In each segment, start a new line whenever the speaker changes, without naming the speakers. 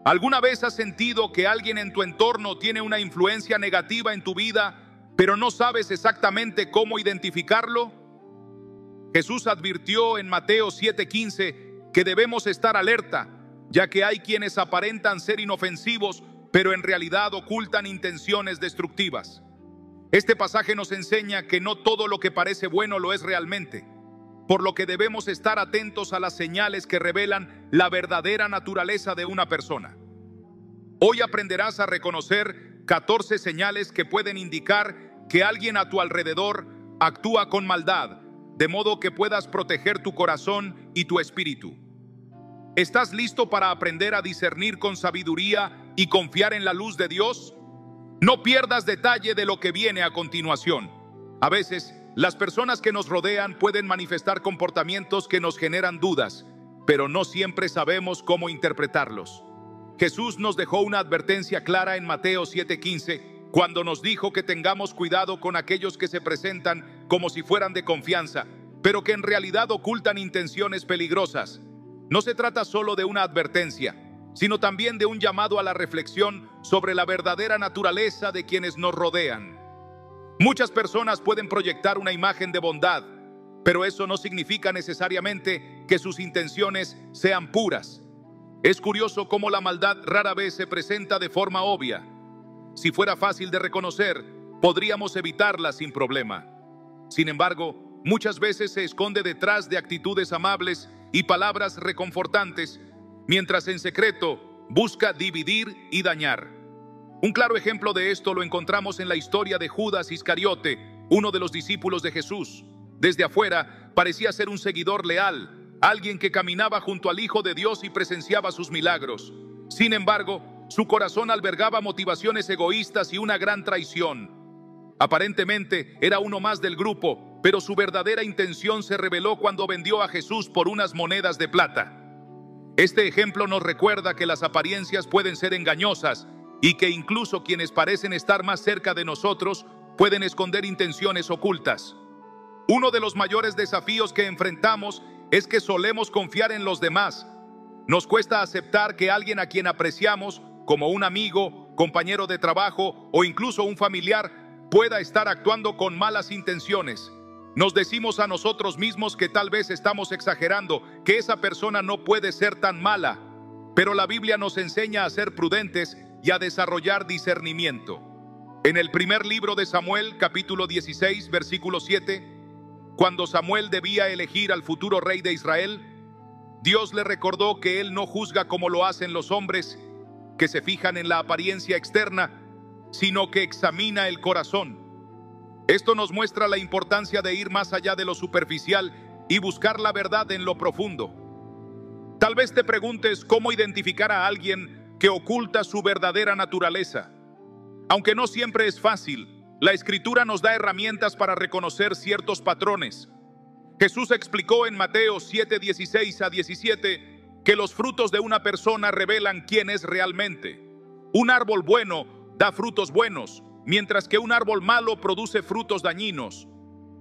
¿Alguna vez has sentido que alguien en tu entorno tiene una influencia negativa en tu vida, pero no sabes exactamente cómo identificarlo? Jesús advirtió en Mateo 7:15 que debemos estar alerta, ya que hay quienes aparentan ser inofensivos, pero en realidad ocultan intenciones destructivas. Este pasaje nos enseña que no todo lo que parece bueno lo es realmente, por lo que debemos estar atentos a las señales que revelan la verdadera naturaleza de una persona. Hoy aprenderás a reconocer 14 señales que pueden indicar que alguien a tu alrededor actúa con maldad, de modo que puedas proteger tu corazón y tu espíritu. ¿Estás listo para aprender a discernir con sabiduría y confiar en la luz de Dios? No pierdas detalle de lo que viene a continuación. A veces, las personas que nos rodean pueden manifestar comportamientos que nos generan dudas, pero no siempre sabemos cómo interpretarlos. Jesús nos dejó una advertencia clara en Mateo 7:15, cuando nos dijo que tengamos cuidado con aquellos que se presentan como si fueran de confianza, pero que en realidad ocultan intenciones peligrosas. No se trata solo de una advertencia, sino también de un llamado a la reflexión sobre la verdadera naturaleza de quienes nos rodean. Muchas personas pueden proyectar una imagen de bondad, pero eso no significa necesariamente que sus intenciones sean puras. Es curioso cómo la maldad rara vez se presenta de forma obvia. Si fuera fácil de reconocer, podríamos evitarla sin problema. Sin embargo, muchas veces se esconde detrás de actitudes amables y palabras reconfortantes, mientras en secreto busca dividir y dañar. Un claro ejemplo de esto lo encontramos en la historia de Judas Iscariote, uno de los discípulos de Jesús. Desde afuera parecía ser un seguidor leal, alguien que caminaba junto al Hijo de Dios y presenciaba sus milagros. Sin embargo, su corazón albergaba motivaciones egoístas y una gran traición. Aparentemente era uno más del grupo, pero su verdadera intención se reveló cuando vendió a Jesús por unas monedas de plata. Este ejemplo nos recuerda que las apariencias pueden ser engañosas y que incluso quienes parecen estar más cerca de nosotros pueden esconder intenciones ocultas. Uno de los mayores desafíos que enfrentamos es que solemos confiar en los demás. Nos cuesta aceptar que alguien a quien apreciamos, como un amigo, compañero de trabajo o incluso un familiar, pueda estar actuando con malas intenciones. Nos decimos a nosotros mismos que tal vez estamos exagerando, que esa persona no puede ser tan mala. Pero la Biblia nos enseña a ser prudentes y a desarrollar discernimiento. En el primer libro de Samuel, capítulo 16, versículo 7, cuando Samuel debía elegir al futuro rey de Israel, Dios le recordó que Él no juzga como lo hacen los hombres, que se fijan en la apariencia externa, sino que examina el corazón. Esto nos muestra la importancia de ir más allá de lo superficial y buscar la verdad en lo profundo. Tal vez te preguntes cómo identificar a alguien que oculta su verdadera naturaleza. Aunque no siempre es fácil, la Escritura nos da herramientas para reconocer ciertos patrones. Jesús explicó en Mateo 7:16-17 que los frutos de una persona revelan quién es realmente. Un árbol bueno da frutos buenos, mientras que un árbol malo produce frutos dañinos.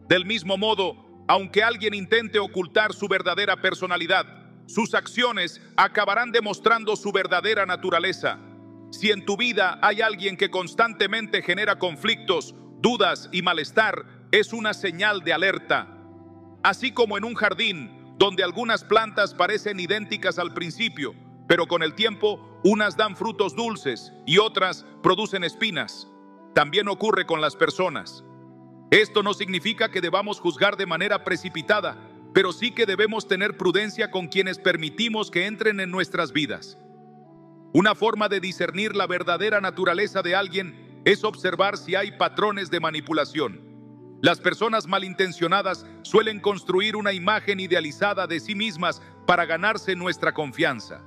Del mismo modo, aunque alguien intente ocultar su verdadera personalidad, sus acciones acabarán demostrando su verdadera naturaleza. Si en tu vida hay alguien que constantemente genera conflictos, dudas y malestar, es una señal de alerta. Así como en un jardín, donde algunas plantas parecen idénticas al principio, pero con el tiempo unas dan frutos dulces y otras producen espinas. También ocurre con las personas. Esto no significa que debamos juzgar de manera precipitada, pero sí que debemos tener prudencia con quienes permitimos que entren en nuestras vidas. Una forma de discernir la verdadera naturaleza de alguien es observar si hay patrones de manipulación. Las personas malintencionadas suelen construir una imagen idealizada de sí mismas para ganarse nuestra confianza.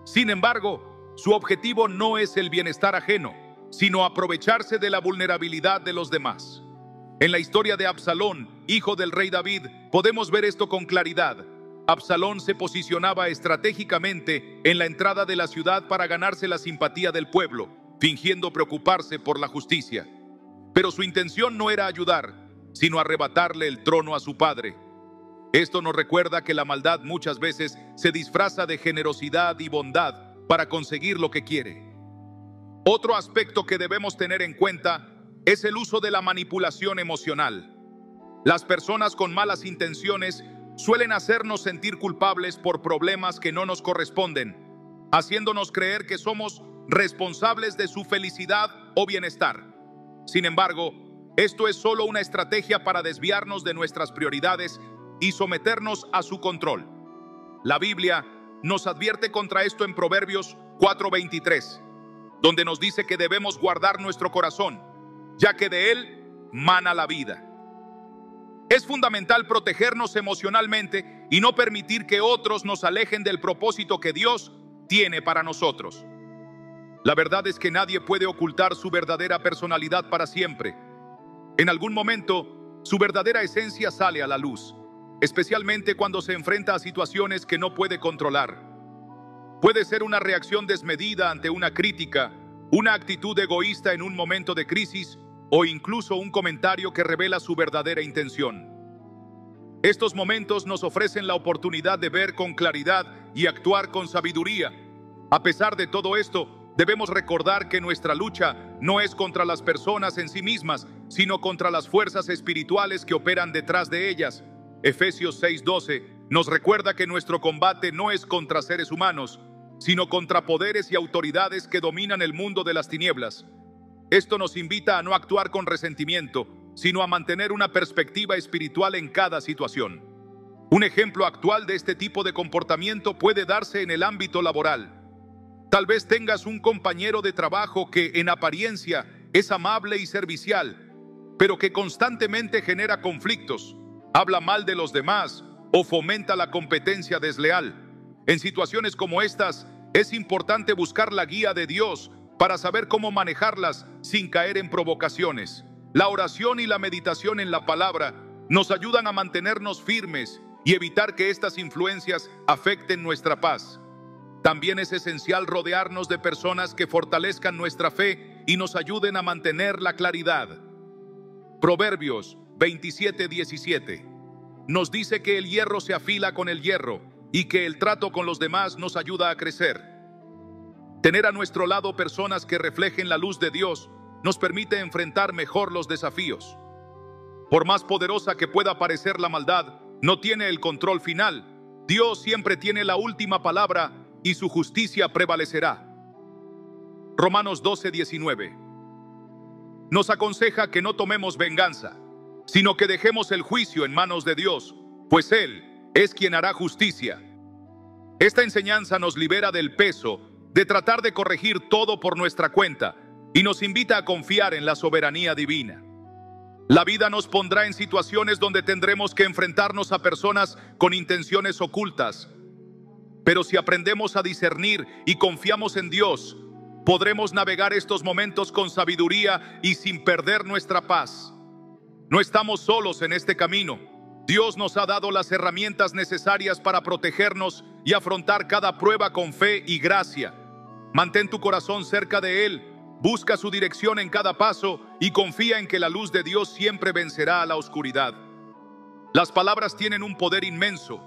Sin embargo, su objetivo no es el bienestar ajeno, sino aprovecharse de la vulnerabilidad de los demás. En la historia de Absalón, hijo del rey David, podemos ver esto con claridad. Absalón se posicionaba estratégicamente en la entrada de la ciudad para ganarse la simpatía del pueblo, fingiendo preocuparse por la justicia. Pero su intención no era ayudar, sino arrebatarle el trono a su padre. Esto nos recuerda que la maldad muchas veces se disfraza de generosidad y bondad para conseguir lo que quiere. Otro aspecto que debemos tener en cuenta es el uso de la manipulación emocional. Las personas con malas intenciones suelen hacernos sentir culpables por problemas que no nos corresponden, haciéndonos creer que somos responsables de su felicidad o bienestar. Sin embargo, esto es solo una estrategia para desviarnos de nuestras prioridades y someternos a su control. La Biblia nos advierte contra esto en Proverbios 4:23, donde nos dice que debemos guardar nuestro corazón, ya que de él mana la vida. Es fundamental protegernos emocionalmente y no permitir que otros nos alejen del propósito que Dios tiene para nosotros. La verdad es que nadie puede ocultar su verdadera personalidad para siempre. En algún momento, su verdadera esencia sale a la luz, especialmente cuando se enfrenta a situaciones que no puede controlar. Puede ser una reacción desmedida ante una crítica, una actitud egoísta en un momento de crisis o incluso un comentario que revela su verdadera intención. Estos momentos nos ofrecen la oportunidad de ver con claridad y actuar con sabiduría. A pesar de todo esto, debemos recordar que nuestra lucha no es contra las personas en sí mismas, sino contra las fuerzas espirituales que operan detrás de ellas. Efesios 6:12 nos recuerda que nuestro combate no es contra seres humanos, sino contra poderes y autoridades que dominan el mundo de las tinieblas. Esto nos invita a no actuar con resentimiento, sino a mantener una perspectiva espiritual en cada situación. Un ejemplo actual de este tipo de comportamiento puede darse en el ámbito laboral. Tal vez tengas un compañero de trabajo que en apariencia es amable y servicial, pero que constantemente genera conflictos, habla mal de los demás o fomenta la competencia desleal. En situaciones como estas, es importante buscar la guía de Dios para saber cómo manejarlas sin caer en provocaciones. La oración y la meditación en la palabra nos ayudan a mantenernos firmes y evitar que estas influencias afecten nuestra paz. También es esencial rodearnos de personas que fortalezcan nuestra fe y nos ayuden a mantener la claridad. Proverbios 27:17 nos dice que el hierro se afila con el hierro y que el trato con los demás nos ayuda a crecer. Tener a nuestro lado personas que reflejen la luz de Dios nos permite enfrentar mejor los desafíos. Por más poderosa que pueda parecer la maldad, no tiene el control final. Dios siempre tiene la última palabra y su justicia prevalecerá. Romanos 12:19 nos aconseja que no tomemos venganza, sino que dejemos el juicio en manos de Dios, pues Él es quien hará justicia. Esta enseñanza nos libera del peso de tratar de corregir todo por nuestra cuenta y nos invita a confiar en la soberanía divina. La vida nos pondrá en situaciones donde tendremos que enfrentarnos a personas con intenciones ocultas, pero si aprendemos a discernir y confiamos en Dios, podremos navegar estos momentos con sabiduría y sin perder nuestra paz. No estamos solos en este camino. Dios nos ha dado las herramientas necesarias para protegernos y afrontar cada prueba con fe y gracia. Mantén tu corazón cerca de Él, busca su dirección en cada paso y confía en que la luz de Dios siempre vencerá a la oscuridad. Las palabras tienen un poder inmenso.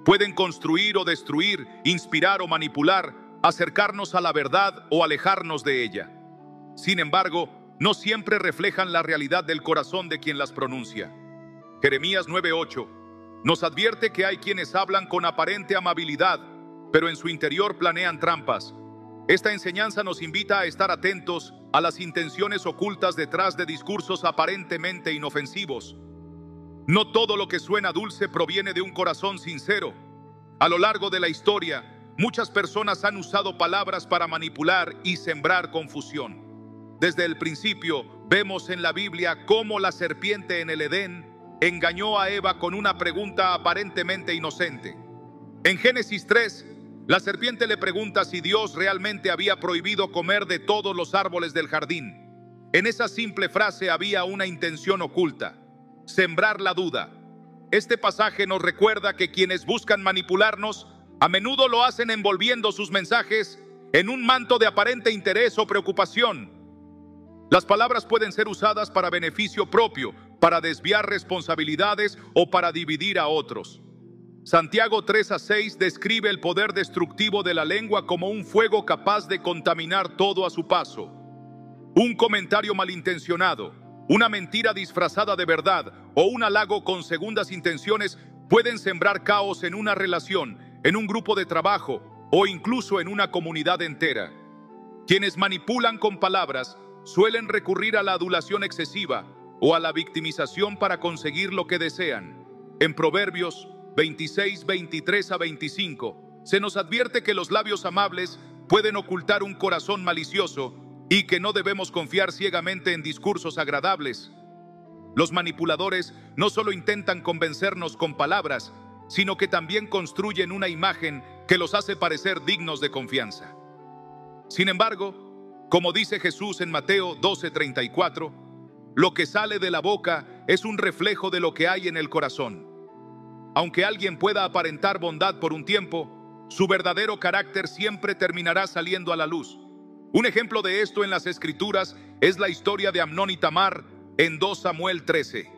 Pueden construir o destruir, inspirar o manipular, acercarnos a la verdad o alejarnos de ella. Sin embargo, no siempre reflejan la realidad del corazón de quien las pronuncia. Jeremías 9:8 nos advierte que hay quienes hablan con aparente amabilidad, pero en su interior planean trampas. Esta enseñanza nos invita a estar atentos a las intenciones ocultas detrás de discursos aparentemente inofensivos. No todo lo que suena dulce proviene de un corazón sincero. A lo largo de la historia, muchas personas han usado palabras para manipular y sembrar confusión. Desde el principio, vemos en la Biblia cómo la serpiente en el Edén engañó a Eva con una pregunta aparentemente inocente. En Génesis 3, la serpiente le pregunta si Dios realmente había prohibido comer de todos los árboles del jardín. En esa simple frase había una intención oculta: sembrar la duda. Este pasaje nos recuerda que quienes buscan manipularnos a menudo lo hacen envolviendo sus mensajes en un manto de aparente interés o preocupación. Las palabras pueden ser usadas para beneficio propio, para desviar responsabilidades o para dividir a otros. Santiago 3:6 describe el poder destructivo de la lengua como un fuego capaz de contaminar todo a su paso. Un comentario malintencionado, una mentira disfrazada de verdad o un halago con segundas intenciones pueden sembrar caos en una relación, en un grupo de trabajo o incluso en una comunidad entera. Quienes manipulan con palabras suelen recurrir a la adulación excesiva o a la victimización para conseguir lo que desean. En Proverbios 26, 23 a 25, se nos advierte que los labios amables pueden ocultar un corazón malicioso y que no debemos confiar ciegamente en discursos agradables. Los manipuladores no solo intentan convencernos con palabras, sino que también construyen una imagen que los hace parecer dignos de confianza. Sin embargo, como dice Jesús en Mateo 12:34, lo que sale de la boca es un reflejo de lo que hay en el corazón. Aunque alguien pueda aparentar bondad por un tiempo, su verdadero carácter siempre terminará saliendo a la luz. Un ejemplo de esto en las Escrituras es la historia de Amnón y Tamar en 2 Samuel 13.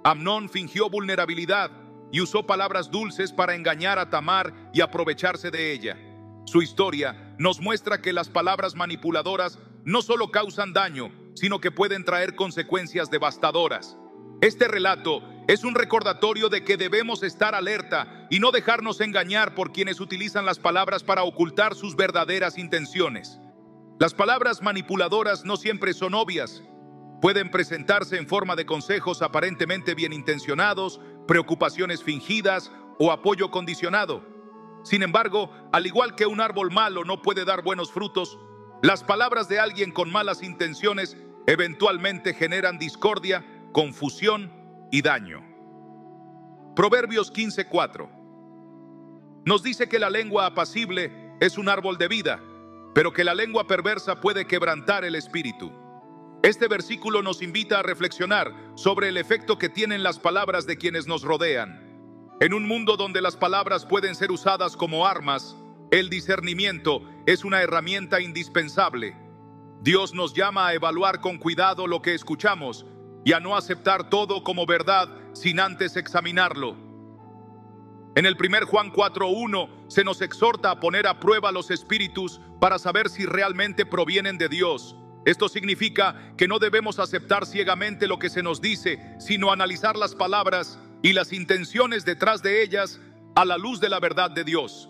Amnón fingió vulnerabilidad y usó palabras dulces para engañar a Tamar y aprovecharse de ella. Su historia nos muestra que las palabras manipuladoras no solo causan daño, sino que pueden traer consecuencias devastadoras. Este relato es un recordatorio de que debemos estar alerta y no dejarnos engañar por quienes utilizan las palabras para ocultar sus verdaderas intenciones. Las palabras manipuladoras no siempre son obvias. Pueden presentarse en forma de consejos aparentemente bien intencionados, preocupaciones fingidas o apoyo condicionado. Sin embargo, al igual que un árbol malo no puede dar buenos frutos, las palabras de alguien con malas intenciones eventualmente generan discordia, confusión y daño. Proverbios 15:4 nos dice que la lengua apacible es un árbol de vida, pero que la lengua perversa puede quebrantar el espíritu. Este versículo nos invita a reflexionar sobre el efecto que tienen las palabras de quienes nos rodean. En un mundo donde las palabras pueden ser usadas como armas, el discernimiento es una herramienta indispensable. Dios nos llama a evaluar con cuidado lo que escuchamos y a no aceptar todo como verdad sin antes examinarlo. En el 1 Juan 4:1 se nos exhorta a poner a prueba los espíritus para saber si realmente provienen de Dios. Esto significa que no debemos aceptar ciegamente lo que se nos dice, sino analizar las palabras y las intenciones detrás de ellas a la luz de la verdad de Dios.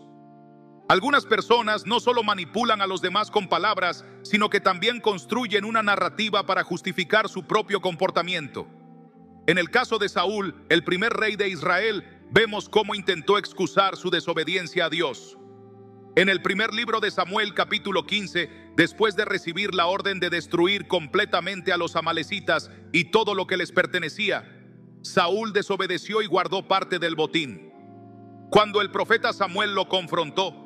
Algunas personas no solo manipulan a los demás con palabras, sino que también construyen una narrativa para justificar su propio comportamiento. En el caso de Saúl, el primer rey de Israel, vemos cómo intentó excusar su desobediencia a Dios. En el primer libro de Samuel, capítulo 15, después de recibir la orden de destruir completamente a los amalecitas y todo lo que les pertenecía, Saúl desobedeció y guardó parte del botín. Cuando el profeta Samuel lo confrontó,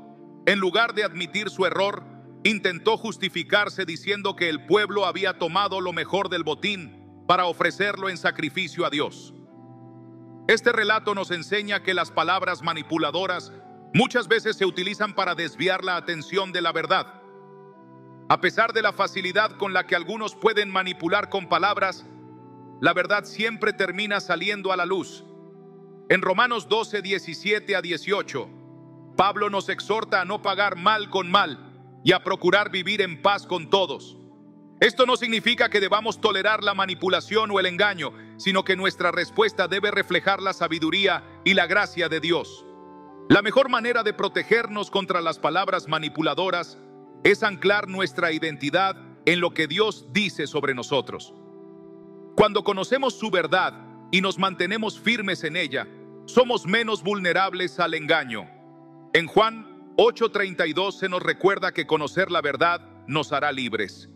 en lugar de admitir su error, intentó justificarse diciendo que el pueblo había tomado lo mejor del botín para ofrecerlo en sacrificio a Dios. Este relato nos enseña que las palabras manipuladoras muchas veces se utilizan para desviar la atención de la verdad. A pesar de la facilidad con la que algunos pueden manipular con palabras, la verdad siempre termina saliendo a la luz. En Romanos 12, 17 a 18, Pablo nos exhorta a no pagar mal con mal y a procurar vivir en paz con todos. Esto no significa que debamos tolerar la manipulación o el engaño, sino que nuestra respuesta debe reflejar la sabiduría y la gracia de Dios. La mejor manera de protegernos contra las palabras manipuladoras es anclar nuestra identidad en lo que Dios dice sobre nosotros. Cuando conocemos su verdad y nos mantenemos firmes en ella, somos menos vulnerables al engaño. En Juan 8:32 se nos recuerda que conocer la verdad nos hará libres.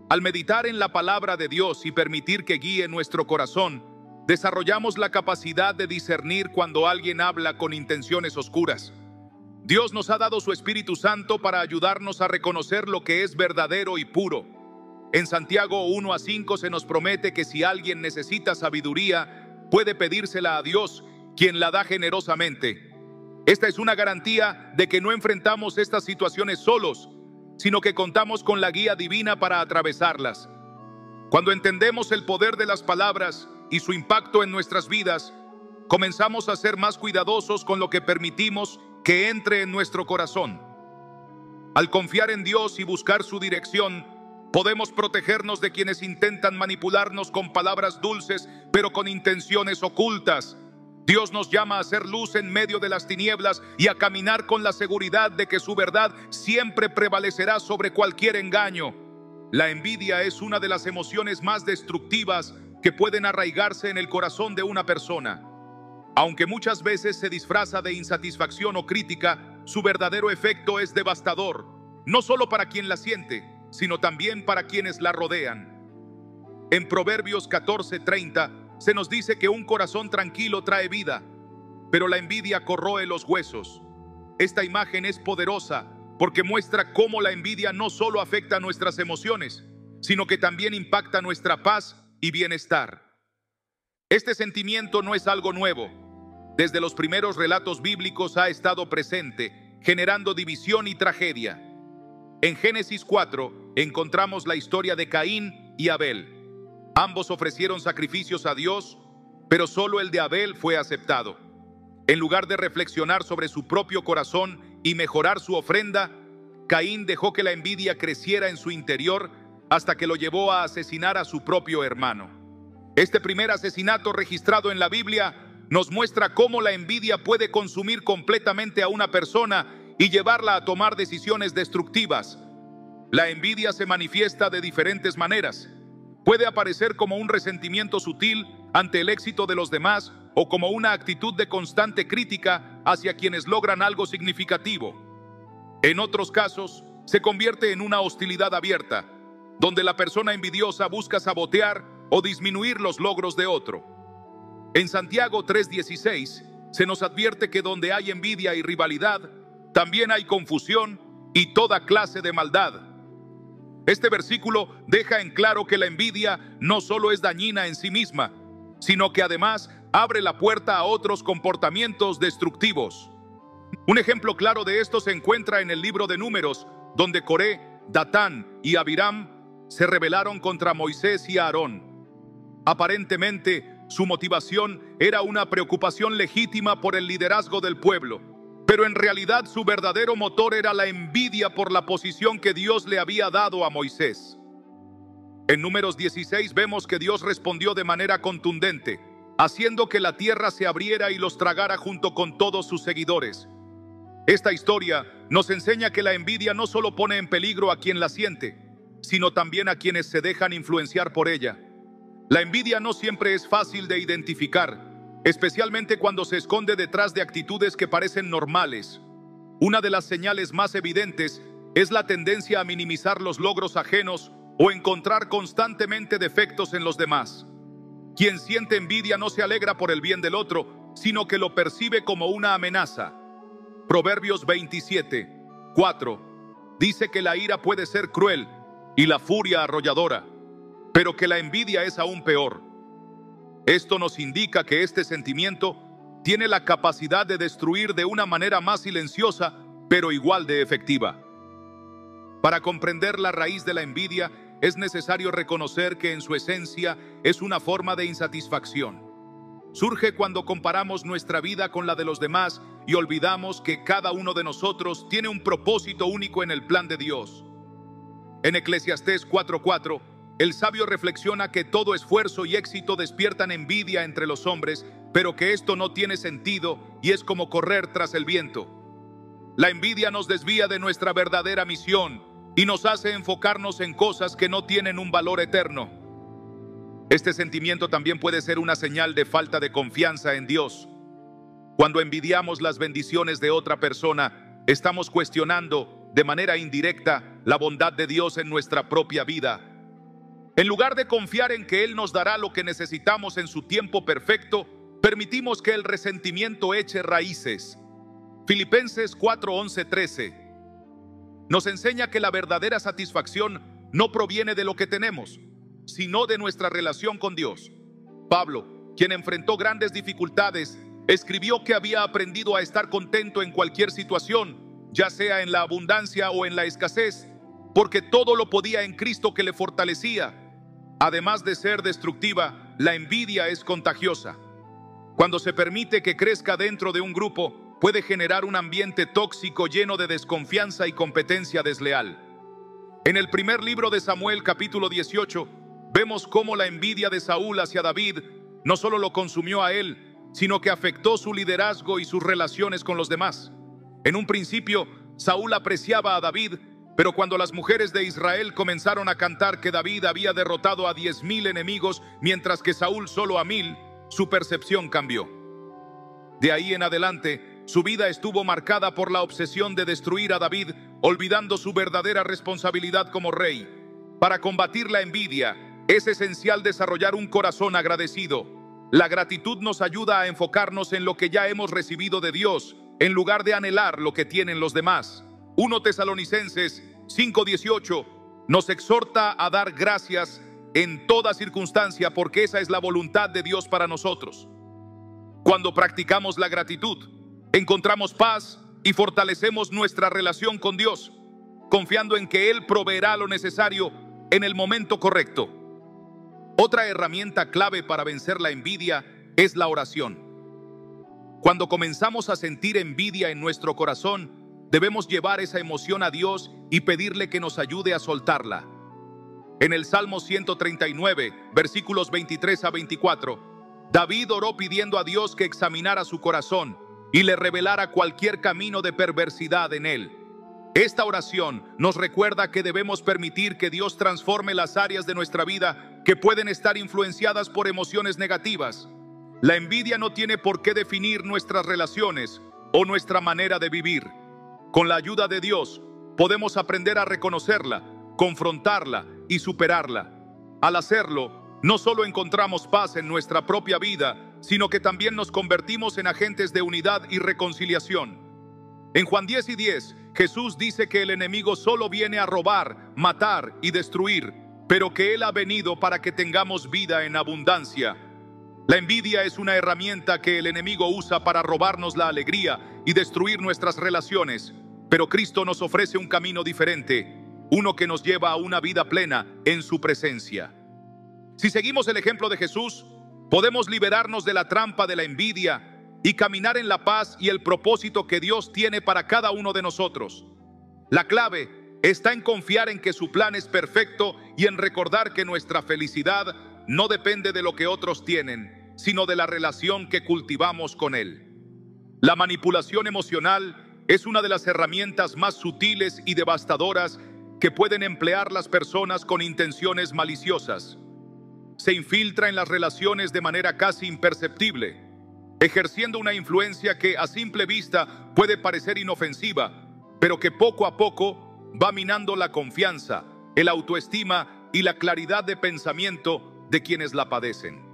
Al meditar en la palabra de Dios y permitir que guíe nuestro corazón, desarrollamos la capacidad de discernir cuando alguien habla con intenciones oscuras. Dios nos ha dado su Espíritu Santo para ayudarnos a reconocer lo que es verdadero y puro. En Santiago 1:5 se nos promete que si alguien necesita sabiduría, puede pedírsela a Dios, quien la da generosamente. Esta es una garantía de que no enfrentamos estas situaciones solos, sino que contamos con la guía divina para atravesarlas. Cuando entendemos el poder de las palabras y su impacto en nuestras vidas, comenzamos a ser más cuidadosos con lo que permitimos que entre en nuestro corazón. Al confiar en Dios y buscar su dirección, podemos protegernos de quienes intentan manipularnos con palabras dulces, pero con intenciones ocultas. Dios nos llama a ser luz en medio de las tinieblas y a caminar con la seguridad de que su verdad siempre prevalecerá sobre cualquier engaño. La envidia es una de las emociones más destructivas que pueden arraigarse en el corazón de una persona. Aunque muchas veces se disfraza de insatisfacción o crítica, su verdadero efecto es devastador, no solo para quien la siente, sino también para quienes la rodean. En Proverbios 14:30 se nos dice que un corazón tranquilo trae vida, pero la envidia corroe los huesos. Esta imagen es poderosa porque muestra cómo la envidia no solo afecta nuestras emociones, sino que también impacta nuestra paz y bienestar. Este sentimiento no es algo nuevo. Desde los primeros relatos bíblicos ha estado presente, generando división y tragedia. En Génesis 4 encontramos la historia de Caín y Abel. Ambos ofrecieron sacrificios a Dios, pero solo el de Abel fue aceptado. En lugar de reflexionar sobre su propio corazón y mejorar su ofrenda, Caín dejó que la envidia creciera en su interior hasta que lo llevó a asesinar a su propio hermano. Este primer asesinato registrado en la Biblia nos muestra cómo la envidia puede consumir completamente a una persona y llevarla a tomar decisiones destructivas. La envidia se manifiesta de diferentes maneras. Puede aparecer como un resentimiento sutil ante el éxito de los demás o como una actitud de constante crítica hacia quienes logran algo significativo. En otros casos, se convierte en una hostilidad abierta, donde la persona envidiosa busca sabotear o disminuir los logros de otro. En Santiago 3:16 se nos advierte que donde hay envidia y rivalidad, también hay confusión y toda clase de maldad. Este versículo deja en claro que la envidia no solo es dañina en sí misma, sino que además abre la puerta a otros comportamientos destructivos. Un ejemplo claro de esto se encuentra en el libro de Números, donde Coré, Datán y Abiram se rebelaron contra Moisés y Aarón. Aparentemente, su motivación era una preocupación legítima por el liderazgo del pueblo, pero en realidad su verdadero motor era la envidia por la posición que Dios le había dado a Moisés. En Números 16 vemos que Dios respondió de manera contundente, haciendo que la tierra se abriera y los tragara junto con todos sus seguidores. Esta historia nos enseña que la envidia no solo pone en peligro a quien la siente, sino también a quienes se dejan influenciar por ella. La envidia no siempre es fácil de identificar, especialmente cuando se esconde detrás de actitudes que parecen normales. Una de las señales más evidentes es la tendencia a minimizar los logros ajenos o encontrar constantemente defectos en los demás. Quien siente envidia no se alegra por el bien del otro, sino que lo percibe como una amenaza. Proverbios 27:4 dice que la ira puede ser cruel y la furia arrolladora, pero que la envidia es aún peor. Esto nos indica que este sentimiento tiene la capacidad de destruir de una manera más silenciosa, pero igual de efectiva. Para comprender la raíz de la envidia, es necesario reconocer que en su esencia es una forma de insatisfacción. Surge cuando comparamos nuestra vida con la de los demás y olvidamos que cada uno de nosotros tiene un propósito único en el plan de Dios. En Eclesiastés 4:4, el sabio reflexiona que todo esfuerzo y éxito despiertan envidia entre los hombres, pero que esto no tiene sentido y es como correr tras el viento. La envidia nos desvía de nuestra verdadera misión y nos hace enfocarnos en cosas que no tienen un valor eterno. Este sentimiento también puede ser una señal de falta de confianza en Dios. Cuando envidiamos las bendiciones de otra persona, estamos cuestionando de manera indirecta la bondad de Dios en nuestra propia vida. En lugar de confiar en que Él nos dará lo que necesitamos en su tiempo perfecto, permitimos que el resentimiento eche raíces. Filipenses 4:11-13 nos enseña que la verdadera satisfacción no proviene de lo que tenemos, sino de nuestra relación con Dios. Pablo, quien enfrentó grandes dificultades, escribió que había aprendido a estar contento en cualquier situación, ya sea en la abundancia o en la escasez, porque todo lo podía en Cristo que le fortalecía. Además de ser destructiva, la envidia es contagiosa. Cuando se permite que crezca dentro de un grupo, puede generar un ambiente tóxico lleno de desconfianza y competencia desleal. En el primer libro de Samuel, capítulo 18, vemos cómo la envidia de Saúl hacia David no solo lo consumió a él, sino que afectó su liderazgo y sus relaciones con los demás. En un principio, Saúl apreciaba a David, pero cuando las mujeres de Israel comenzaron a cantar que David había derrotado a 10,000 enemigos, mientras que Saúl solo a 1,000, su percepción cambió. De ahí en adelante, su vida estuvo marcada por la obsesión de destruir a David, olvidando su verdadera responsabilidad como rey. Para combatir la envidia, es esencial desarrollar un corazón agradecido. La gratitud nos ayuda a enfocarnos en lo que ya hemos recibido de Dios, en lugar de anhelar lo que tienen los demás. 1 Tesalonicenses 5:18 nos exhorta a dar gracias en toda circunstancia, porque esa es la voluntad de Dios para nosotros. Cuando practicamos la gratitud, encontramos paz y fortalecemos nuestra relación con Dios, confiando en que Él proveerá lo necesario en el momento correcto. Otra herramienta clave para vencer la envidia es la oración. Cuando comenzamos a sentir envidia en nuestro corazón, debemos llevar esa emoción a Dios y pedirle que nos ayude a soltarla. En el Salmo 139, versículos 23 a 24, David oró pidiendo a Dios que examinara su corazón y le revelara cualquier camino de perversidad en él. Esta oración nos recuerda que debemos permitir que Dios transforme las áreas de nuestra vida que pueden estar influenciadas por emociones negativas. La envidia no tiene por qué definir nuestras relaciones o nuestra manera de vivir. Con la ayuda de Dios, podemos aprender a reconocerla, confrontarla y superarla. Al hacerlo, no solo encontramos paz en nuestra propia vida, sino que también nos convertimos en agentes de unidad y reconciliación. En Juan 10:10, Jesús dice que el enemigo solo viene a robar, matar y destruir, pero que Él ha venido para que tengamos vida en abundancia. La envidia es una herramienta que el enemigo usa para robarnos la alegría y destruir nuestras relaciones, pero Cristo nos ofrece un camino diferente, uno que nos lleva a una vida plena en su presencia. Si seguimos el ejemplo de Jesús, podemos liberarnos de la trampa de la envidia y caminar en la paz y el propósito que Dios tiene para cada uno de nosotros. La clave está en confiar en que su plan es perfecto y en recordar que nuestra felicidad no depende de lo que otros tienen, sino de la relación que cultivamos con Él. La manipulación emocional es una de las herramientas más sutiles y devastadoras que pueden emplear las personas con intenciones maliciosas. Se infiltra en las relaciones de manera casi imperceptible, ejerciendo una influencia que a simple vista puede parecer inofensiva, pero que poco a poco va minando la confianza, el autoestima y la claridad de pensamiento de quienes la padecen.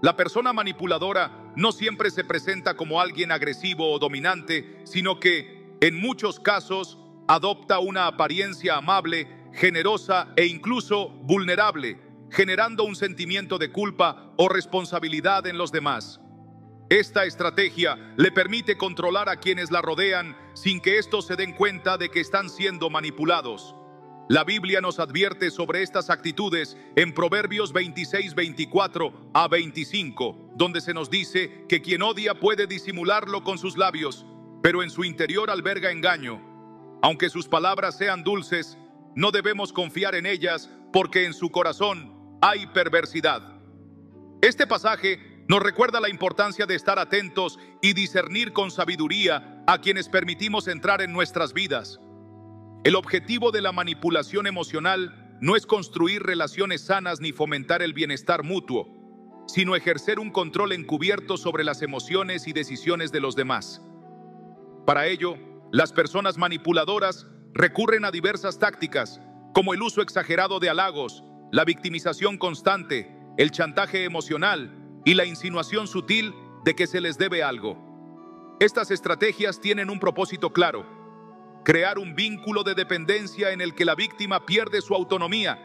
La persona manipuladora no siempre se presenta como alguien agresivo o dominante, sino que, en muchos casos, adopta una apariencia amable, generosa e incluso vulnerable, generando un sentimiento de culpa o responsabilidad en los demás. Esta estrategia le permite controlar a quienes la rodean sin que estos se den cuenta de que están siendo manipulados. La Biblia nos advierte sobre estas actitudes en Proverbios 26:24 a 25, donde se nos dice que quien odia puede disimularlo con sus labios, pero en su interior alberga engaño. Aunque sus palabras sean dulces, no debemos confiar en ellas, porque en su corazón hay perversidad. Este pasaje nos recuerda la importancia de estar atentos y discernir con sabiduría a quienes permitimos entrar en nuestras vidas. El objetivo de la manipulación emocional no es construir relaciones sanas ni fomentar el bienestar mutuo, sino ejercer un control encubierto sobre las emociones y decisiones de los demás. Para ello, las personas manipuladoras recurren a diversas tácticas, como el uso exagerado de halagos, la victimización constante, el chantaje emocional y la insinuación sutil de que se les debe algo. Estas estrategias tienen un propósito claro: crear un vínculo de dependencia en el que la víctima pierde su autonomía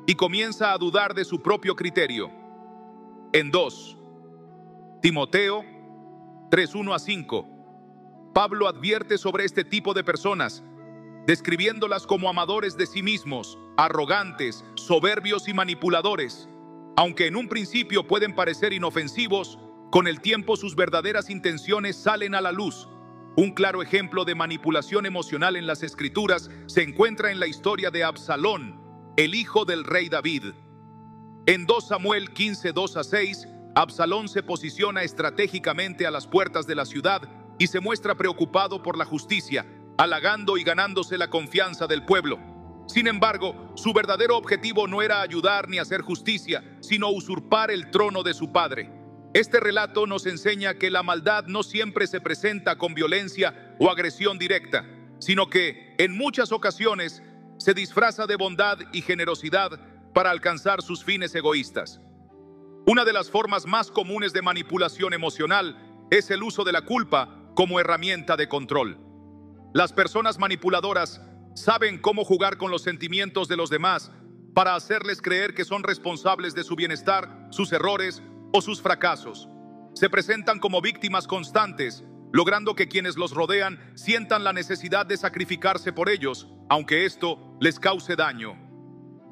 y comienza a dudar de su propio criterio. En 2 Timoteo 3:1 a 5, Pablo advierte sobre este tipo de personas, describiéndolas como amadores de sí mismos, arrogantes, soberbios y manipuladores. Aunque en un principio pueden parecer inofensivos, Con el tiempo sus verdaderas intenciones salen a la luz. Un claro ejemplo de manipulación emocional en las Escrituras se encuentra en la historia de Absalón, el hijo del rey David. En 2 Samuel 15, 2-6, Absalón se posiciona estratégicamente a las puertas de la ciudad y se muestra preocupado por la justicia, halagando y ganándose la confianza del pueblo. Sin embargo, su verdadero objetivo no era ayudar ni hacer justicia, sino usurpar el trono de su padre. Este relato nos enseña que la maldad no siempre se presenta con violencia o agresión directa, sino que, en muchas ocasiones, se disfraza de bondad y generosidad para alcanzar sus fines egoístas. Una de las formas más comunes de manipulación emocional es el uso de la culpa como herramienta de control. Las personas manipuladoras saben cómo jugar con los sentimientos de los demás para hacerles creer que son responsables de su bienestar, sus errores o sus fracasos. Se presentan como víctimas constantes, logrando que quienes los rodean sientan la necesidad de sacrificarse por ellos, aunque esto les cause daño.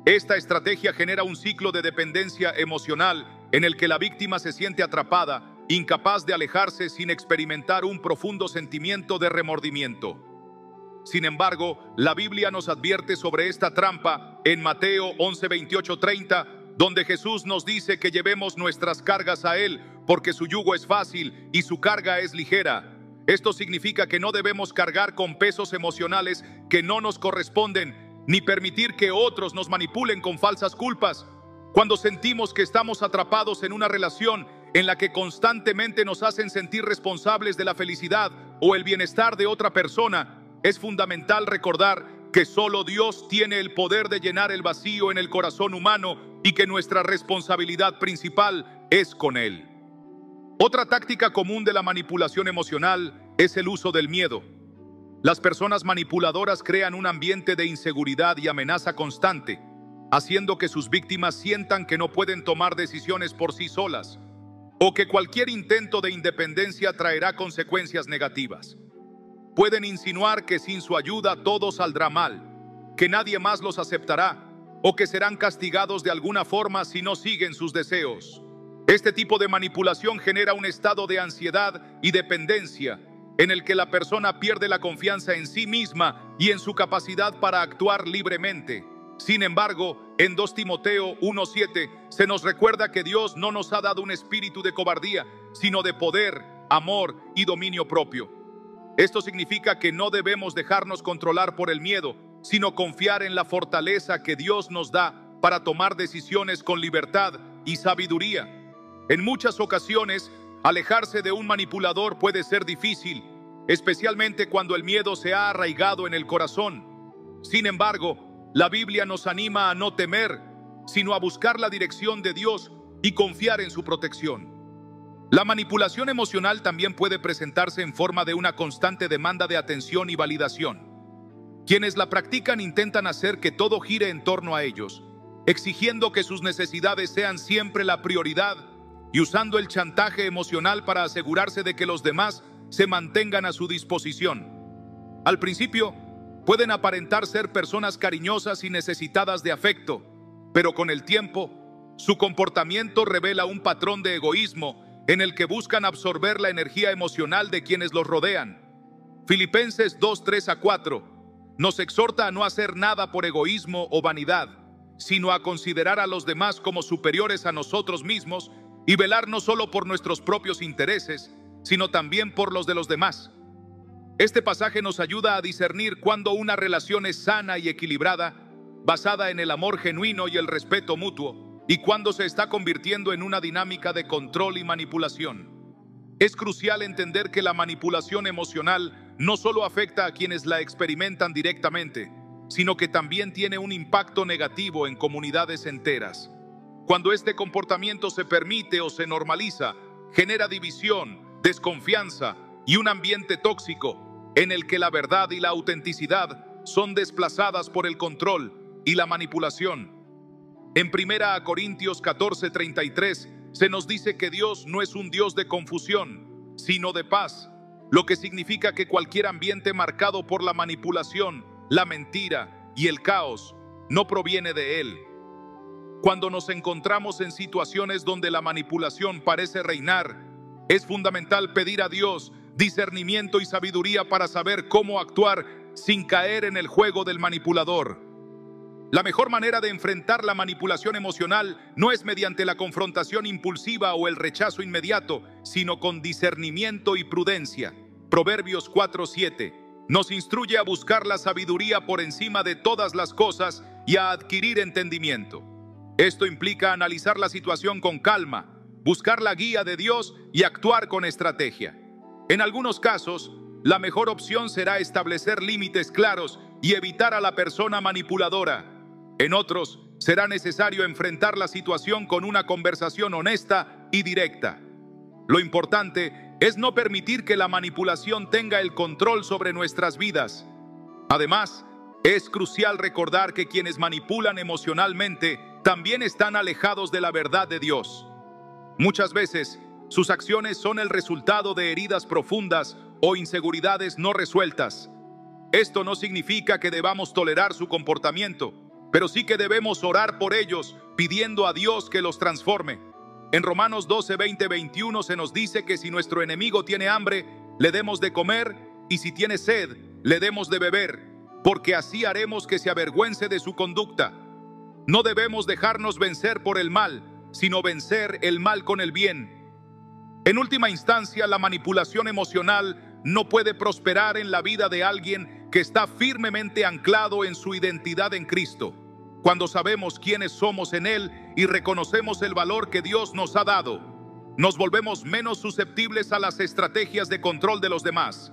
Esta estrategia genera un ciclo de dependencia emocional en el que la víctima se siente atrapada, incapaz de alejarse sin experimentar un profundo sentimiento de remordimiento. Sin embargo, la Biblia nos advierte sobre esta trampa en Mateo 11, 28-30, donde Jesús nos dice que llevemos nuestras cargas a Él, porque su yugo es fácil y su carga es ligera. Esto significa que no debemos cargar con pesos emocionales que no nos corresponden, ni permitir que otros nos manipulen con falsas culpas. Cuando sentimos que estamos atrapados en una relación en la que constantemente nos hacen sentir responsables de la felicidad o el bienestar de otra persona, es fundamental recordar que solo Dios tiene el poder de llenar el vacío en el corazón humano y que nuestra responsabilidad principal es con Él. Otra táctica común de la manipulación emocional es el uso del miedo. Las personas manipuladoras crean un ambiente de inseguridad y amenaza constante, haciendo que sus víctimas sientan que no pueden tomar decisiones por sí solas, o que cualquier intento de independencia traerá consecuencias negativas. Pueden insinuar que sin su ayuda todo saldrá mal, que nadie más los aceptará, o que serán castigados de alguna forma si no siguen sus deseos. Este tipo de manipulación genera un estado de ansiedad y dependencia en el que la persona pierde la confianza en sí misma y en su capacidad para actuar libremente. Sin embargo, en 2 Timoteo 1:7 se nos recuerda que Dios no nos ha dado un espíritu de cobardía, sino de poder, amor y dominio propio. Esto significa que no debemos dejarnos controlar por el miedo, sino confiar en la fortaleza que Dios nos da para tomar decisiones con libertad y sabiduría. En muchas ocasiones, alejarse de un manipulador puede ser difícil, especialmente cuando el miedo se ha arraigado en el corazón. Sin embargo, la Biblia nos anima a no temer, sino a buscar la dirección de Dios y confiar en su protección. La manipulación emocional también puede presentarse en forma de una constante demanda de atención y validación. Quienes la practican intentan hacer que todo gire en torno a ellos, exigiendo que sus necesidades sean siempre la prioridad y usando el chantaje emocional para asegurarse de que los demás se mantengan a su disposición. Al principio, pueden aparentar ser personas cariñosas y necesitadas de afecto, pero con el tiempo, su comportamiento revela un patrón de egoísmo en el que buscan absorber la energía emocional de quienes los rodean. Filipenses 2:3-4 nos exhorta a no hacer nada por egoísmo o vanidad, sino a considerar a los demás como superiores a nosotros mismos y velar no solo por nuestros propios intereses, sino también por los de los demás. Este pasaje nos ayuda a discernir cuándo una relación es sana y equilibrada, basada en el amor genuino y el respeto mutuo, y cuándo se está convirtiendo en una dinámica de control y manipulación. Es crucial entender que la manipulación emocional no solo afecta a quienes la experimentan directamente, sino que también tiene un impacto negativo en comunidades enteras. Cuando este comportamiento se permite o se normaliza, genera división, desconfianza y un ambiente tóxico en el que la verdad y la autenticidad son desplazadas por el control y la manipulación. En 1 Corintios 14:33 se nos dice que Dios no es un Dios de confusión, sino de paz, lo que significa que cualquier ambiente marcado por la manipulación, la mentira y el caos no proviene de Él. Cuando nos encontramos en situaciones donde la manipulación parece reinar, es fundamental pedir a Dios discernimiento y sabiduría para saber cómo actuar sin caer en el juego del manipulador. La mejor manera de enfrentar la manipulación emocional no es mediante la confrontación impulsiva o el rechazo inmediato, sino con discernimiento y prudencia. Proverbios 4:7 nos instruye a buscar la sabiduría por encima de todas las cosas y a adquirir entendimiento. Esto implica analizar la situación con calma, buscar la guía de Dios y actuar con estrategia. En algunos casos, la mejor opción será establecer límites claros y evitar a la persona manipuladora. En otros, será necesario enfrentar la situación con una conversación honesta y directa. Lo importante es no permitir que la manipulación tenga el control sobre nuestras vidas. Además, es crucial recordar que quienes manipulan emocionalmente también están alejados de la verdad de Dios. Muchas veces, sus acciones son el resultado de heridas profundas o inseguridades no resueltas. Esto no significa que debamos tolerar su comportamiento, pero sí que debemos orar por ellos, pidiendo a Dios que los transforme. En Romanos 12, 20, 21 se nos dice que si nuestro enemigo tiene hambre, le demos de comer, y si tiene sed, le demos de beber, porque así haremos que se avergüence de su conducta. No debemos dejarnos vencer por el mal, sino vencer el mal con el bien. En última instancia, la manipulación emocional no puede prosperar en la vida de alguien que está firmemente anclado en su identidad en Cristo. Cuando sabemos quiénes somos en Él y reconocemos el valor que Dios nos ha dado, nos volvemos menos susceptibles a las estrategias de control de los demás.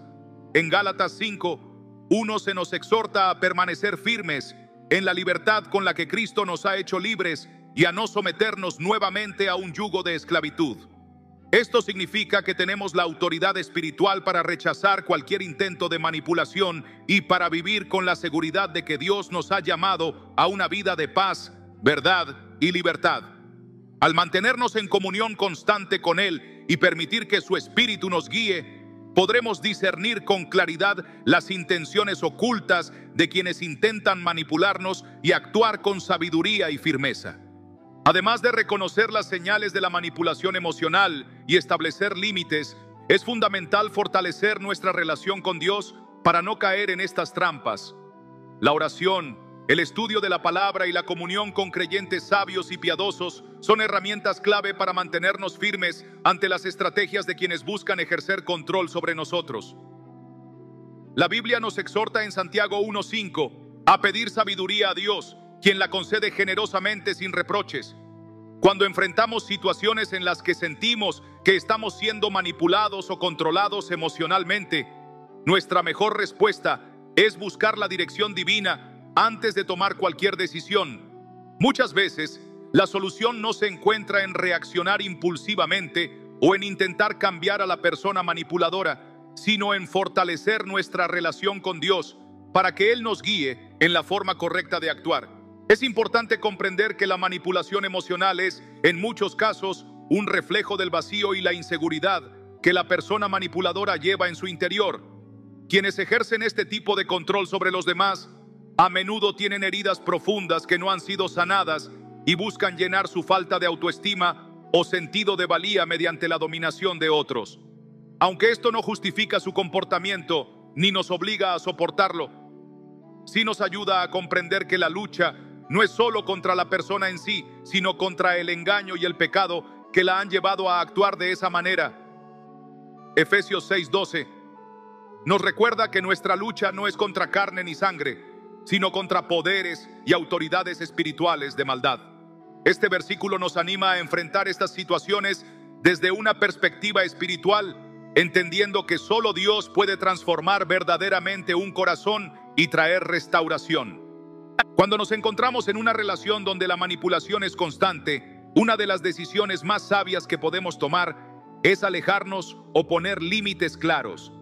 En Gálatas 5:1 se nos exhorta a permanecer firmes en la libertad con la que Cristo nos ha hecho libres y a no someternos nuevamente a un yugo de esclavitud. Esto significa que tenemos la autoridad espiritual para rechazar cualquier intento de manipulación y para vivir con la seguridad de que Dios nos ha llamado a una vida de paz, verdad y libertad. Al mantenernos en comunión constante con Él y permitir que su Espíritu nos guíe, podremos discernir con claridad las intenciones ocultas de quienes intentan manipularnos y actuar con sabiduría y firmeza. Además de reconocer las señales de la manipulación emocional y establecer límites, es fundamental fortalecer nuestra relación con Dios para no caer en estas trampas. La oración, el estudio de la palabra y la comunión con creyentes sabios y piadosos son herramientas clave para mantenernos firmes ante las estrategias de quienes buscan ejercer control sobre nosotros. La Biblia nos exhorta en Santiago 1:5 a pedir sabiduría a Dios, quien la concede generosamente sin reproches. Cuando enfrentamos situaciones en las que sentimos que estamos siendo manipulados o controlados emocionalmente, nuestra mejor respuesta es buscar la dirección divina antes de tomar cualquier decisión. Muchas veces, la solución no se encuentra en reaccionar impulsivamente o en intentar cambiar a la persona manipuladora, sino en fortalecer nuestra relación con Dios para que Él nos guíe en la forma correcta de actuar. Es importante comprender que la manipulación emocional es, en muchos casos, un reflejo del vacío y la inseguridad que la persona manipuladora lleva en su interior. Quienes ejercen este tipo de control sobre los demás a menudo tienen heridas profundas que no han sido sanadas y buscan llenar su falta de autoestima o sentido de valía mediante la dominación de otros. Aunque esto no justifica su comportamiento ni nos obliga a soportarlo, sí nos ayuda a comprender que la lucha no es solo contra la persona en sí, sino contra el engaño y el pecado que la han llevado a actuar de esa manera. Efesios 6:12 nos recuerda que nuestra lucha no es contra carne ni sangre, sino contra poderes y autoridades espirituales de maldad. Este versículo nos anima a enfrentar estas situaciones desde una perspectiva espiritual, entendiendo que solo Dios puede transformar verdaderamente un corazón y traer restauración. Cuando nos encontramos en una relación donde la manipulación es constante, una de las decisiones más sabias que podemos tomar es alejarnos o poner límites claros.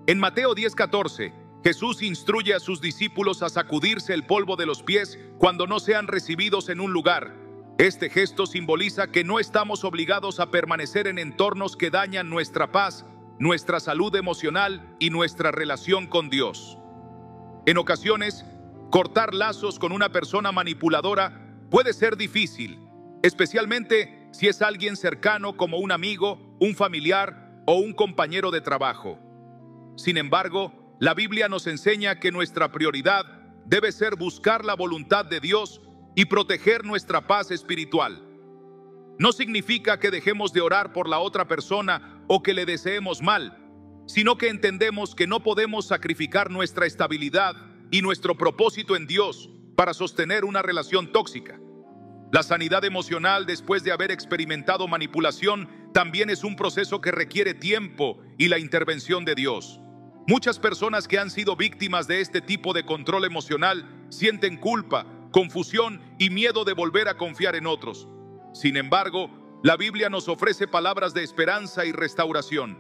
En Mateo 10:14, Jesús instruye a sus discípulos a sacudirse el polvo de los pies cuando no sean recibidos en un lugar. Este gesto simboliza que no estamos obligados a permanecer en entornos que dañan nuestra paz, nuestra salud emocional y nuestra relación con Dios. En ocasiones, cortar lazos con una persona manipuladora puede ser difícil, especialmente si es alguien cercano como un amigo, un familiar o un compañero de trabajo. Sin embargo, la Biblia nos enseña que nuestra prioridad debe ser buscar la voluntad de Dios y proteger nuestra paz espiritual. No significa que dejemos de orar por la otra persona o que le deseemos mal, sino que entendemos que no podemos sacrificar nuestra estabilidad y nuestro propósito en Dios para sostener una relación tóxica. La sanidad emocional después de haber experimentado manipulación también es un proceso que requiere tiempo y la intervención de Dios. Muchas personas que han sido víctimas de este tipo de control emocional sienten culpa, confusión y miedo de volver a confiar en otros. Sin embargo, la Biblia nos ofrece palabras de esperanza y restauración.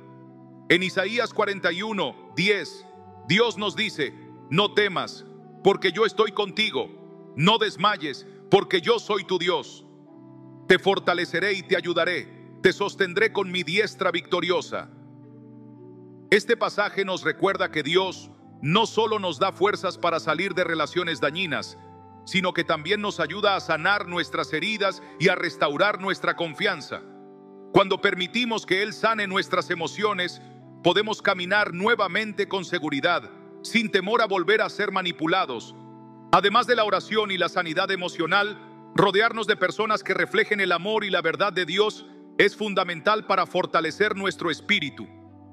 En Isaías 41:10, Dios nos dice: no temas, porque yo estoy contigo. No desmayes, porque yo soy tu Dios. Te fortaleceré y te ayudaré. Te sostendré con mi diestra victoriosa. Este pasaje nos recuerda que Dios no solo nos da fuerzas para salir de relaciones dañinas, sino que también nos ayuda a sanar nuestras heridas y a restaurar nuestra confianza. Cuando permitimos que Él sane nuestras emociones, podemos caminar nuevamente con seguridad, sin temor a volver a ser manipulados. Además de la oración y la sanidad emocional, rodearnos de personas que reflejen el amor y la verdad de Dios es fundamental para fortalecer nuestro espíritu.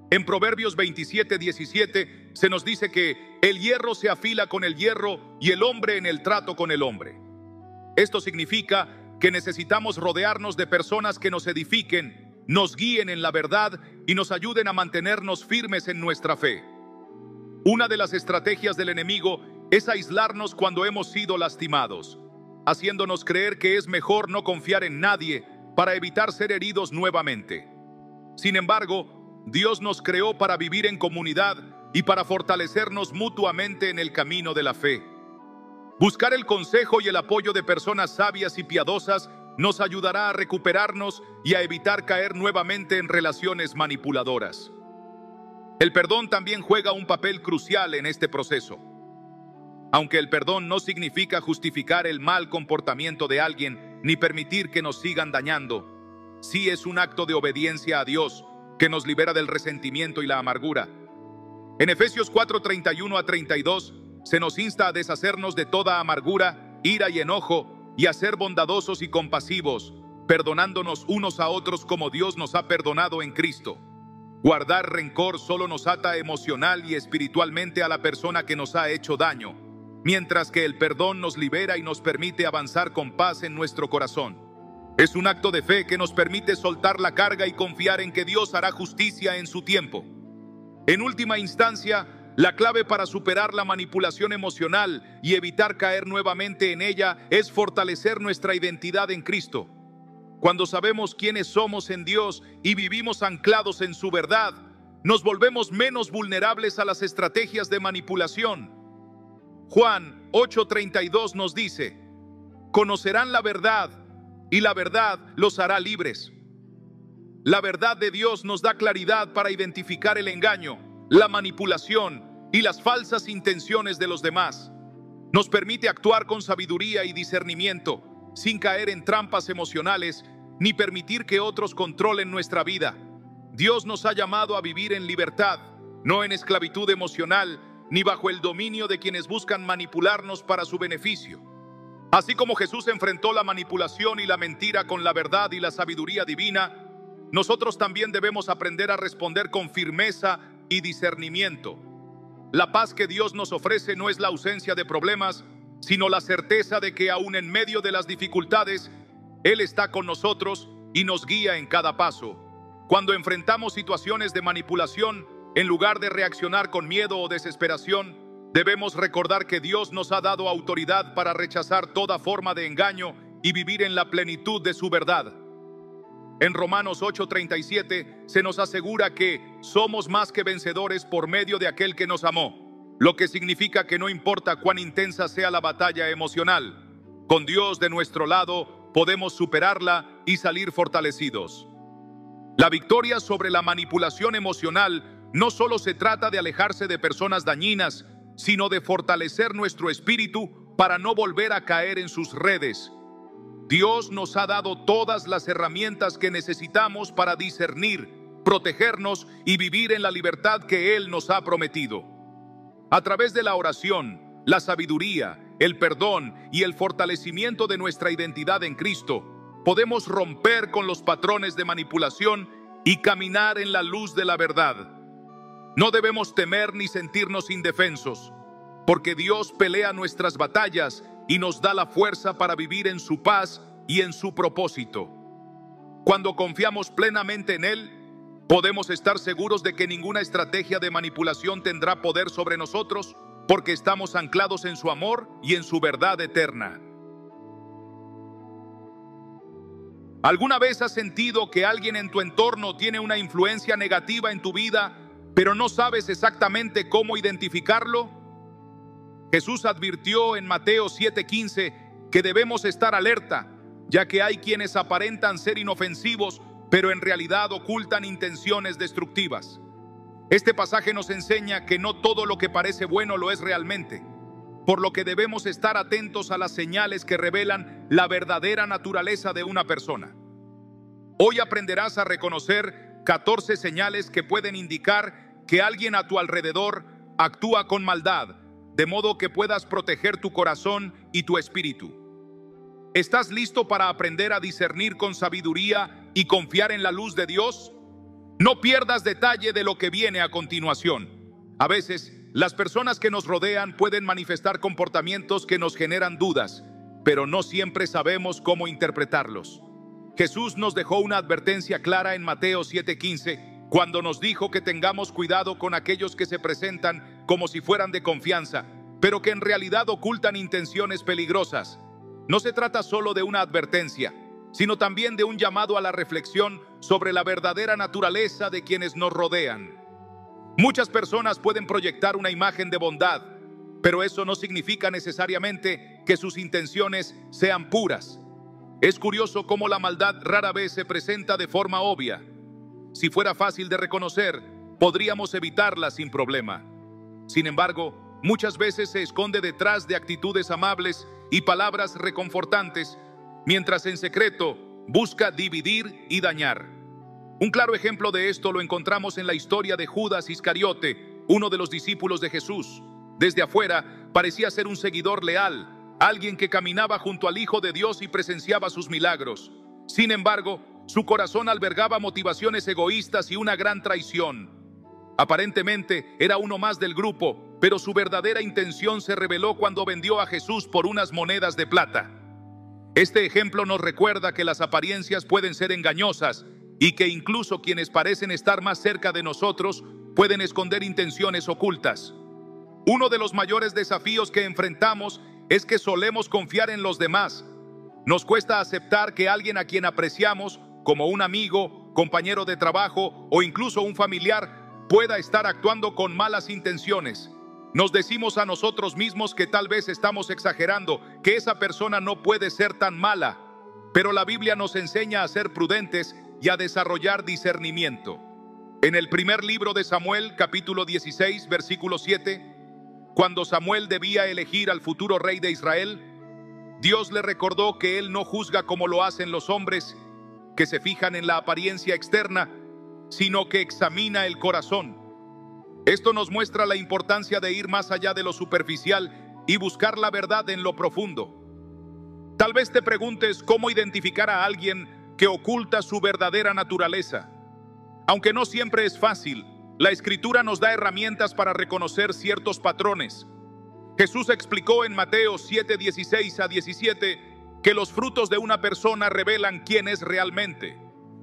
En Proverbios 27:17 se nos dice que el hierro se afila con el hierro y el hombre en el trato con el hombre. Esto significa que necesitamos rodearnos de personas que nos edifiquen, nos guíen en la verdad y nos ayuden a mantenernos firmes en nuestra fe. Una de las estrategias del enemigo es aislarnos cuando hemos sido lastimados, haciéndonos creer que es mejor no confiar en nadie para evitar ser heridos nuevamente. Sin embargo, Dios nos creó para vivir en comunidad y para fortalecernos mutuamente en el camino de la fe. Buscar el consejo y el apoyo de personas sabias y piadosas nos ayudará a recuperarnos y a evitar caer nuevamente en relaciones manipuladoras. El perdón también juega un papel crucial en este proceso. Aunque el perdón no significa justificar el mal comportamiento de alguien ni permitir que nos sigan dañando, sí es un acto de obediencia a Dios que nos libera del resentimiento y la amargura. En Efesios 4:31-32 se nos insta a deshacernos de toda amargura, ira y enojo y a ser bondadosos y compasivos, perdonándonos unos a otros como Dios nos ha perdonado en Cristo. Guardar rencor solo nos ata emocional y espiritualmente a la persona que nos ha hecho daño, mientras que el perdón nos libera y nos permite avanzar con paz en nuestro corazón. Es un acto de fe que nos permite soltar la carga y confiar en que Dios hará justicia en su tiempo. En última instancia, la clave para superar la manipulación emocional y evitar caer nuevamente en ella es fortalecer nuestra identidad en Cristo. Cuando sabemos quiénes somos en Dios y vivimos anclados en su verdad, nos volvemos menos vulnerables a las estrategias de manipulación. Juan 8:32 nos dice: conocerán la verdad y la verdad los hará libres. La verdad de Dios nos da claridad para identificar el engaño, la manipulación y las falsas intenciones de los demás. Nos permite actuar con sabiduría y discernimiento, sin caer en trampas emocionales ni permitir que otros controlen nuestra vida. Dios nos ha llamado a vivir en libertad, no en esclavitud emocional, ni bajo el dominio de quienes buscan manipularnos para su beneficio. Así como Jesús enfrentó la manipulación y la mentira con la verdad y la sabiduría divina, nosotros también debemos aprender a responder con firmeza y discernimiento. La paz que Dios nos ofrece no es la ausencia de problemas, sino la certeza de que aún en medio de las dificultades, Él está con nosotros y nos guía en cada paso. Cuando enfrentamos situaciones de manipulación, en lugar de reaccionar con miedo o desesperación, debemos recordar que Dios nos ha dado autoridad para rechazar toda forma de engaño y vivir en la plenitud de su verdad. En Romanos 8:37 se nos asegura que somos más que vencedores por medio de aquel que nos amó, lo que significa que no importa cuán intensa sea la batalla emocional, con Dios de nuestro lado podemos superarla y salir fortalecidos. La victoria sobre la manipulación emocional no solo se trata de alejarse de personas dañinas, sino de fortalecer nuestro espíritu para no volver a caer en sus redes. Dios nos ha dado todas las herramientas que necesitamos para discernir, protegernos y vivir en la libertad que Él nos ha prometido. A través de la oración, la sabiduría, el perdón y el fortalecimiento de nuestra identidad en Cristo, podemos romper con los patrones de manipulación y caminar en la luz de la verdad. No debemos temer ni sentirnos indefensos, porque Dios pelea nuestras batallas y nos da la fuerza para vivir en su paz y en su propósito. Cuando confiamos plenamente en Él, podemos estar seguros de que ninguna estrategia de manipulación tendrá poder sobre nosotros, porque estamos anclados en su amor y en su verdad eterna. ¿Alguna vez has sentido que alguien en tu entorno tiene una influencia negativa en tu vida, pero no sabes exactamente cómo identificarlo? Jesús advirtió en Mateo 7:15 que debemos estar alerta, ya que hay quienes aparentan ser inofensivos, pero en realidad ocultan intenciones destructivas. Este pasaje nos enseña que no todo lo que parece bueno lo es realmente, por lo que debemos estar atentos a las señales que revelan la verdadera naturaleza de una persona. Hoy aprenderás a reconocer 14 señales que pueden indicar que alguien a tu alrededor actúa con maldad, de modo que puedas proteger tu corazón y tu espíritu. ¿Estás listo para aprender a discernir con sabiduría y confiar en la luz de Dios? No pierdas detalle de lo que viene a continuación. A veces, las personas que nos rodean pueden manifestar comportamientos que nos generan dudas, pero no siempre sabemos cómo interpretarlos. Jesús nos dejó una advertencia clara en Mateo 7:15, cuando nos dijo que tengamos cuidado con aquellos que se presentan como si fueran de confianza, pero que en realidad ocultan intenciones peligrosas. No se trata solo de una advertencia, sino también de un llamado a la reflexión sobre la verdadera naturaleza de quienes nos rodean. Muchas personas pueden proyectar una imagen de bondad, pero eso no significa necesariamente que sus intenciones sean puras. Es curioso cómo la maldad rara vez se presenta de forma obvia. Si fuera fácil de reconocer, podríamos evitarla sin problema. Sin embargo, muchas veces se esconde detrás de actitudes amables y palabras reconfortantes, mientras en secreto busca dividir y dañar. Un claro ejemplo de esto lo encontramos en la historia de Judas Iscariote, uno de los discípulos de Jesús. Desde afuera parecía ser un seguidor leal, alguien que caminaba junto al Hijo de Dios y presenciaba sus milagros. Sin embargo, su corazón albergaba motivaciones egoístas y una gran traición. Aparentemente era uno más del grupo, pero su verdadera intención se reveló cuando vendió a Jesús por unas monedas de plata. Este ejemplo nos recuerda que las apariencias pueden ser engañosas y que incluso quienes parecen estar más cerca de nosotros pueden esconder intenciones ocultas. Uno de los mayores desafíos que enfrentamos es que solemos confiar en los demás. Nos cuesta aceptar que alguien a quien apreciamos, como un amigo, compañero de trabajo o incluso un familiar, pueda estar actuando con malas intenciones. Nos decimos a nosotros mismos que tal vez estamos exagerando, que esa persona no puede ser tan mala. Pero la Biblia nos enseña a ser prudentes y a desarrollar discernimiento. En el primer libro de Samuel, capítulo 16, versículo 7, cuando Samuel debía elegir al futuro rey de Israel, Dios le recordó que Él no juzga como lo hacen los hombres, que se fijan en la apariencia externa, sino que examina el corazón. Esto nos muestra la importancia de ir más allá de lo superficial y buscar la verdad en lo profundo. Tal vez te preguntes cómo identificar a alguien que oculta su verdadera naturaleza. Aunque no siempre es fácil, la Escritura nos da herramientas para reconocer ciertos patrones. Jesús explicó en Mateo 7:16-17 que los frutos de una persona revelan quién es realmente.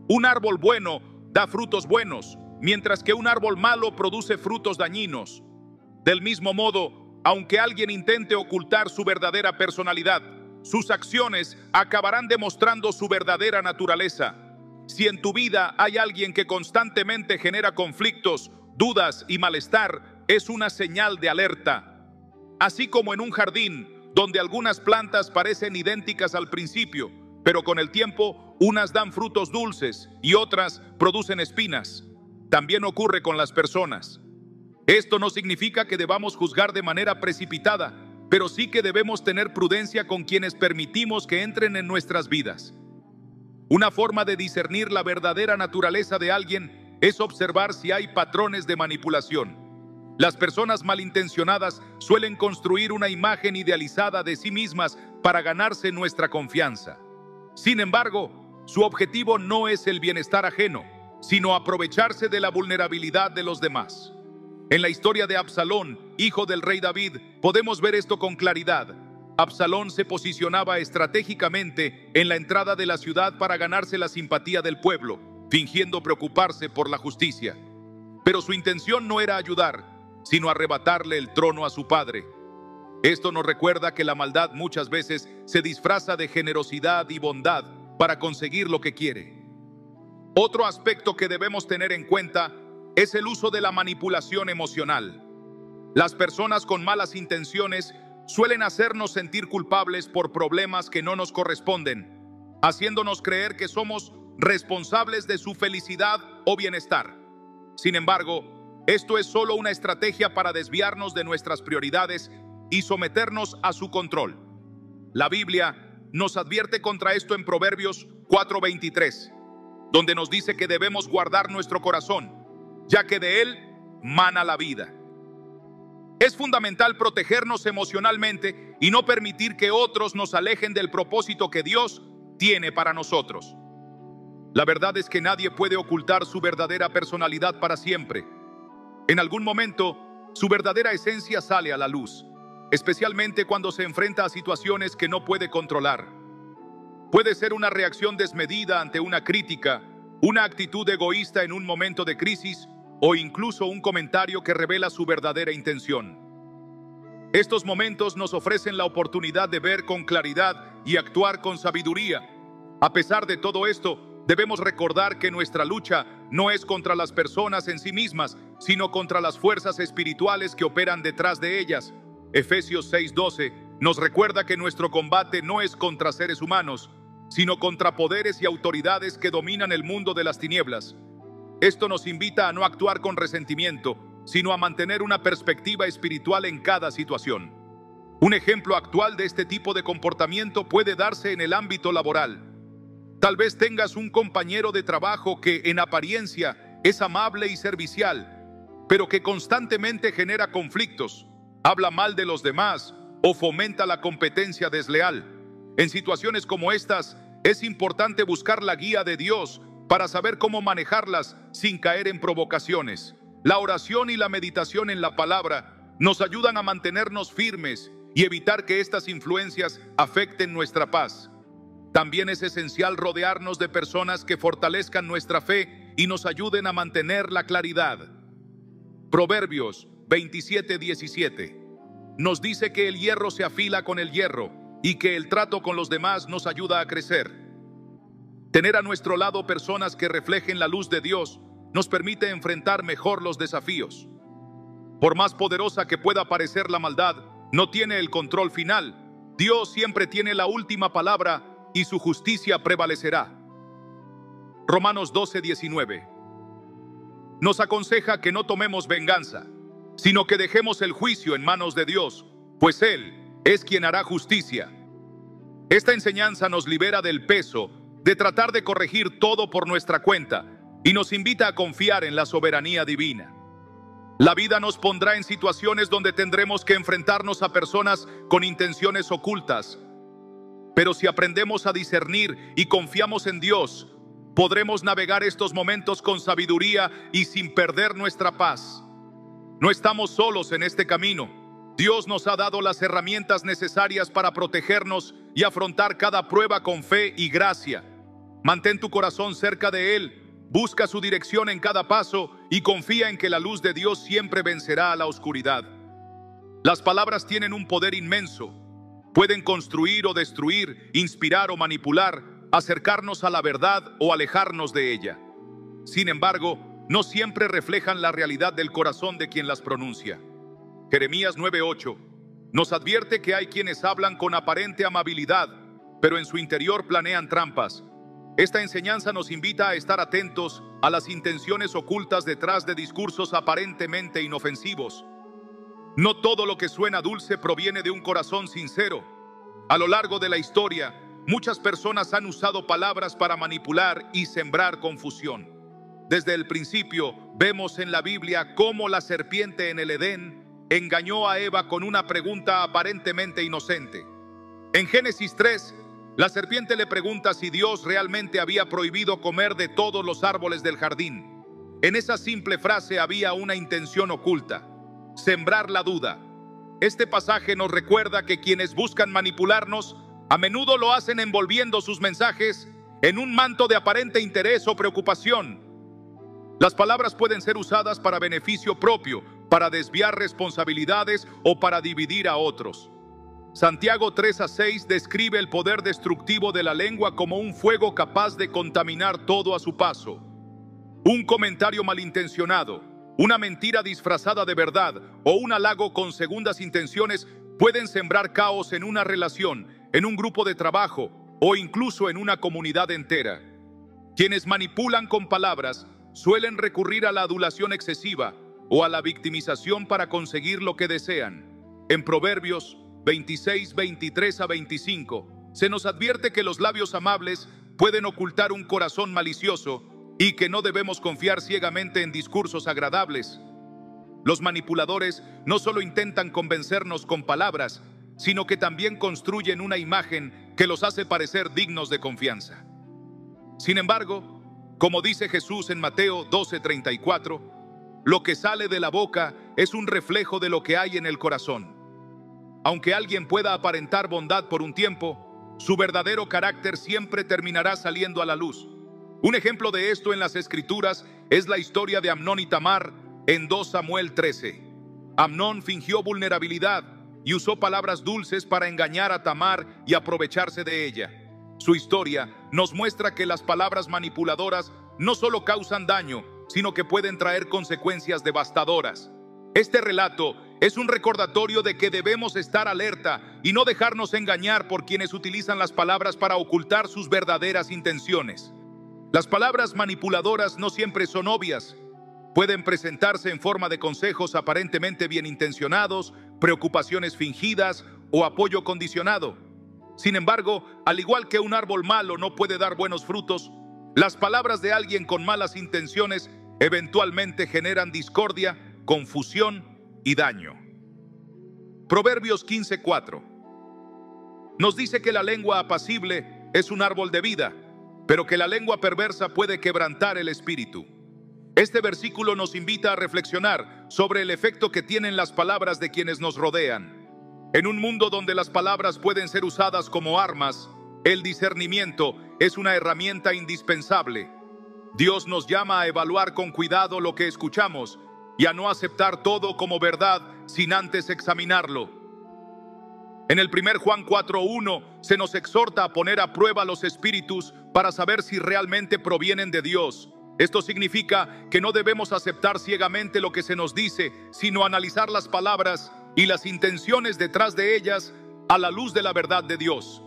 Un árbol bueno da frutos buenos, mientras que un árbol malo produce frutos dañinos. Del mismo modo, aunque alguien intente ocultar su verdadera personalidad, sus acciones acabarán demostrando su verdadera naturaleza. Si en tu vida hay alguien que constantemente genera conflictos, dudas y malestar, es una señal de alerta. Así como en un jardín, donde algunas plantas parecen idénticas al principio, pero con el tiempo unas dan frutos dulces y otras producen espinas. También ocurre con las personas. Esto no significa que debamos juzgar de manera precipitada, pero sí que debemos tener prudencia con quienes permitimos que entren en nuestras vidas. Una forma de discernir la verdadera naturaleza de alguien es observar si hay patrones de manipulación. Las personas malintencionadas suelen construir una imagen idealizada de sí mismas para ganarse nuestra confianza. Sin embargo, su objetivo no es el bienestar ajeno, sino aprovecharse de la vulnerabilidad de los demás. En la historia de Absalón, hijo del rey David, podemos ver esto con claridad. Absalón se posicionaba estratégicamente en la entrada de la ciudad para ganarse la simpatía del pueblo, fingiendo preocuparse por la justicia. Pero su intención no era ayudar, sino arrebatarle el trono a su padre. Esto nos recuerda que la maldad muchas veces se disfraza de generosidad y bondad para conseguir lo que quiere. Otro aspecto que debemos tener en cuenta es el uso de la manipulación emocional. Las personas con malas intenciones suelen hacernos sentir culpables por problemas que no nos corresponden, haciéndonos creer que somos responsables de su felicidad o bienestar. Sin embargo, esto es solo una estrategia para desviarnos de nuestras prioridades y someternos a su control. La Biblia nos advierte contra esto en Proverbios 4:23, donde nos dice que debemos guardar nuestro corazón, ya que de él mana la vida. Es fundamental protegernos emocionalmente y no permitir que otros nos alejen del propósito que Dios tiene para nosotros. La verdad es que nadie puede ocultar su verdadera personalidad para siempre. En algún momento, su verdadera esencia sale a la luz, especialmente cuando se enfrenta a situaciones que no puede controlar. Puede ser una reacción desmedida ante una crítica, una actitud egoísta en un momento de crisis o incluso un comentario que revela su verdadera intención. Estos momentos nos ofrecen la oportunidad de ver con claridad y actuar con sabiduría. A pesar de todo esto, debemos recordar que nuestra lucha no es contra las personas en sí mismas, sino contra las fuerzas espirituales que operan detrás de ellas. Efesios 6:12 nos recuerda que nuestro combate no es contra seres humanos, sino contra poderes y autoridades que dominan el mundo de las tinieblas. Esto nos invita a no actuar con resentimiento, sino a mantener una perspectiva espiritual en cada situación. Un ejemplo actual de este tipo de comportamiento puede darse en el ámbito laboral. Tal vez tengas un compañero de trabajo que en apariencia es amable y servicial, pero que constantemente genera conflictos, habla mal de los demás o fomenta la competencia desleal. En situaciones como estas, es importante buscar la guía de Dios para saber cómo manejarlas sin caer en provocaciones. La oración y la meditación en la palabra nos ayudan a mantenernos firmes y evitar que estas influencias afecten nuestra paz. También es esencial rodearnos de personas que fortalezcan nuestra fe y nos ayuden a mantener la claridad. Proverbios 27:17 nos dice que el hierro se afila con el hierro y que el trato con los demás nos ayuda a crecer. Tener a nuestro lado personas que reflejen la luz de Dios nos permite enfrentar mejor los desafíos. Por más poderosa que pueda parecer la maldad, no tiene el control final. Dios siempre tiene la última palabra y su justicia prevalecerá. Romanos 12:19 nos aconseja que no tomemos venganza, sino que dejemos el juicio en manos de Dios, pues Él es quien hará justicia. Esta enseñanza nos libera del peso de tratar de corregir todo por nuestra cuenta y nos invita a confiar en la soberanía divina. La vida nos pondrá en situaciones donde tendremos que enfrentarnos a personas con intenciones ocultas, pero si aprendemos a discernir y confiamos en Dios, podremos navegar estos momentos con sabiduría y sin perder nuestra paz. No estamos solos en este camino. Dios nos ha dado las herramientas necesarias para protegernos y afrontar cada prueba con fe y gracia. Mantén tu corazón cerca de Él, busca su dirección en cada paso y confía en que la luz de Dios siempre vencerá a la oscuridad. Las palabras tienen un poder inmenso. Pueden construir o destruir, inspirar o manipular, acercarnos a la verdad o alejarnos de ella. Sin embargo, no siempre reflejan la realidad del corazón de quien las pronuncia. Jeremías 9:8 nos advierte que hay quienes hablan con aparente amabilidad, pero en su interior planean trampas. Esta enseñanza nos invita a estar atentos a las intenciones ocultas detrás de discursos aparentemente inofensivos. No todo lo que suena dulce proviene de un corazón sincero. A lo largo de la historia, muchas personas han usado palabras para manipular y sembrar confusión. Desde el principio vemos en la Biblia cómo la serpiente en el Edén engañó a Eva con una pregunta aparentemente inocente. En Génesis 3, la serpiente le pregunta si Dios realmente había prohibido comer de todos los árboles del jardín. En esa simple frase había una intención oculta: sembrar la duda. Este pasaje nos recuerda que quienes buscan manipularnos a menudo lo hacen envolviendo sus mensajes en un manto de aparente interés o preocupación. Las palabras pueden ser usadas para beneficio propio, para desviar responsabilidades o para dividir a otros. Santiago 3:6 describe el poder destructivo de la lengua como un fuego capaz de contaminar todo a su paso. Un comentario malintencionado, una mentira disfrazada de verdad o un halago con segundas intenciones pueden sembrar caos en una relación, en un grupo de trabajo o incluso en una comunidad entera. Quienes manipulan con palabras suelen recurrir a la adulación excesiva o a la victimización para conseguir lo que desean. En Proverbios 26, 23 a 25, se nos advierte que los labios amables pueden ocultar un corazón malicioso y que no debemos confiar ciegamente en discursos agradables. Los manipuladores no solo intentan convencernos con palabras, sino que también construyen una imagen que los hace parecer dignos de confianza. Sin embargo, como dice Jesús en Mateo 12:34, lo que sale de la boca es un reflejo de lo que hay en el corazón. Aunque alguien pueda aparentar bondad por un tiempo, su verdadero carácter siempre terminará saliendo a la luz. Un ejemplo de esto en las Escrituras es la historia de Amnón y Tamar en 2 Samuel 13. Amnón fingió vulnerabilidad y usó palabras dulces para engañar a Tamar y aprovecharse de ella. Su historia nos muestra que las palabras manipuladoras no solo causan daño, sino que pueden traer consecuencias devastadoras. Este relato es un recordatorio de que debemos estar alerta y no dejarnos engañar por quienes utilizan las palabras para ocultar sus verdaderas intenciones. Las palabras manipuladoras no siempre son obvias. Pueden presentarse en forma de consejos aparentemente bien intencionados, preocupaciones fingidas o apoyo condicionado. Sin embargo, al igual que un árbol malo no puede dar buenos frutos, las palabras de alguien con malas intenciones eventualmente generan discordia, confusión y daño. Proverbios 15:4 nos dice que la lengua apacible es un árbol de vida, pero que la lengua perversa puede quebrantar el espíritu. Este versículo nos invita a reflexionar sobre el efecto que tienen las palabras de quienes nos rodean. En un mundo donde las palabras pueden ser usadas como armas, el discernimiento es una herramienta indispensable. Dios nos llama a evaluar con cuidado lo que escuchamos y a no aceptar todo como verdad sin antes examinarlo. En el 1 Juan 4:1 se nos exhorta a poner a prueba los espíritus para saber si realmente provienen de Dios. Esto significa que no debemos aceptar ciegamente lo que se nos dice, sino analizar las palabras y las intenciones detrás de ellas a la luz de la verdad de Dios.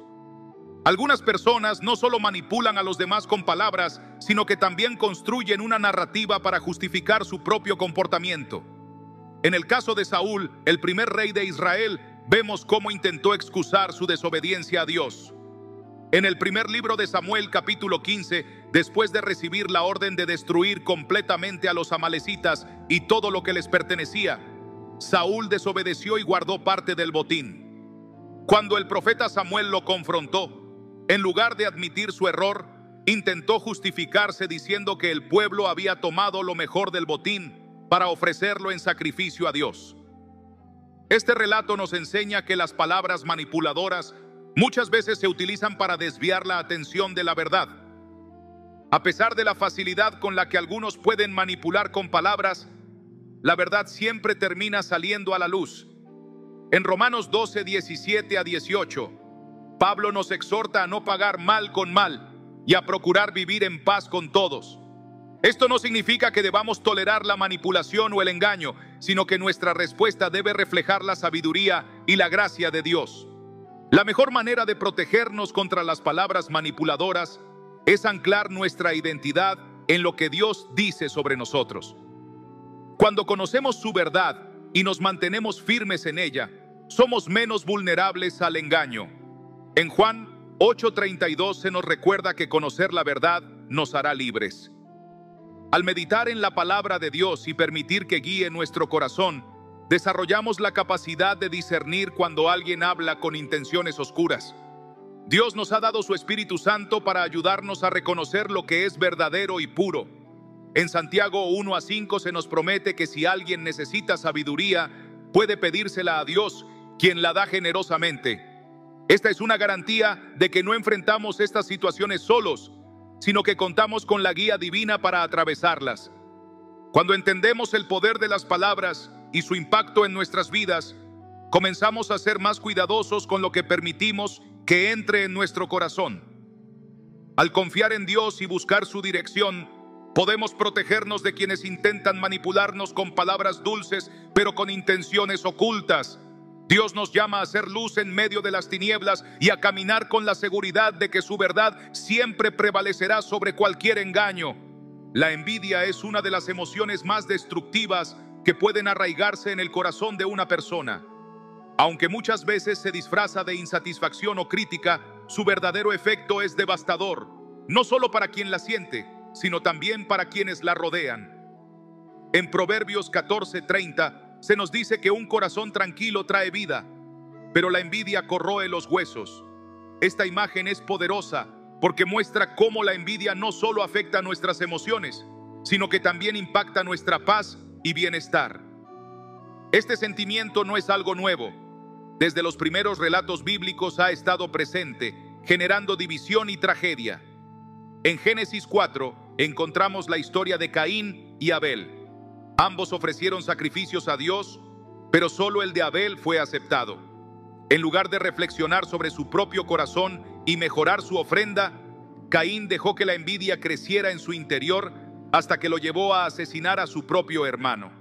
Algunas personas no solo manipulan a los demás con palabras, sino que también construyen una narrativa para justificar su propio comportamiento. En el caso de Saúl, el primer rey de Israel, vemos cómo intentó excusar su desobediencia a Dios. En el primer libro de Samuel, capítulo 15, después de recibir la orden de destruir completamente a los amalecitas y todo lo que les pertenecía, Saúl desobedeció y guardó parte del botín. Cuando el profeta Samuel lo confrontó, en lugar de admitir su error, intentó justificarse diciendo que el pueblo había tomado lo mejor del botín para ofrecerlo en sacrificio a Dios. Este relato nos enseña que las palabras manipuladoras muchas veces se utilizan para desviar la atención de la verdad. A pesar de la facilidad con la que algunos pueden manipular con palabras, la verdad siempre termina saliendo a la luz. En Romanos 12, 17 a 18, Pablo nos exhorta a no pagar mal con mal y a procurar vivir en paz con todos. Esto no significa que debamos tolerar la manipulación o el engaño, sino que nuestra respuesta debe reflejar la sabiduría y la gracia de Dios. La mejor manera de protegernos contra las palabras manipuladoras es anclar nuestra identidad en lo que Dios dice sobre nosotros. Cuando conocemos su verdad y nos mantenemos firmes en ella, somos menos vulnerables al engaño. En Juan 8:32 se nos recuerda que conocer la verdad nos hará libres. Al meditar en la palabra de Dios y permitir que guíe nuestro corazón, desarrollamos la capacidad de discernir cuando alguien habla con intenciones oscuras. Dios nos ha dado su Espíritu Santo para ayudarnos a reconocer lo que es verdadero y puro. En Santiago 1:5 se nos promete que si alguien necesita sabiduría, puede pedírsela a Dios, quien la da generosamente. Esta es una garantía de que no enfrentamos estas situaciones solos, sino que contamos con la guía divina para atravesarlas. Cuando entendemos el poder de las palabras y su impacto en nuestras vidas, comenzamos a ser más cuidadosos con lo que permitimos que entre en nuestro corazón. Al confiar en Dios y buscar su dirección, podemos protegernos de quienes intentan manipularnos con palabras dulces, pero con intenciones ocultas. Dios nos llama a ser luz en medio de las tinieblas y a caminar con la seguridad de que su verdad siempre prevalecerá sobre cualquier engaño. La envidia es una de las emociones más destructivas que pueden arraigarse en el corazón de una persona. Aunque muchas veces se disfraza de insatisfacción o crítica, su verdadero efecto es devastador, no solo para quien la siente, sino también para quienes la rodean. En Proverbios 14:30 se nos dice que un corazón tranquilo trae vida, pero la envidia corroe los huesos. Esta imagen es poderosa porque muestra cómo la envidia no solo afecta nuestras emociones, sino que también impacta nuestra paz y bienestar. Este sentimiento no es algo nuevo. Desde los primeros relatos bíblicos ha estado presente, generando división y tragedia. En Génesis 4 encontramos la historia de Caín y Abel. Ambos ofrecieron sacrificios a Dios, pero solo el de Abel fue aceptado. En lugar de reflexionar sobre su propio corazón y mejorar su ofrenda, Caín dejó que la envidia creciera en su interior hasta que lo llevó a asesinar a su propio hermano.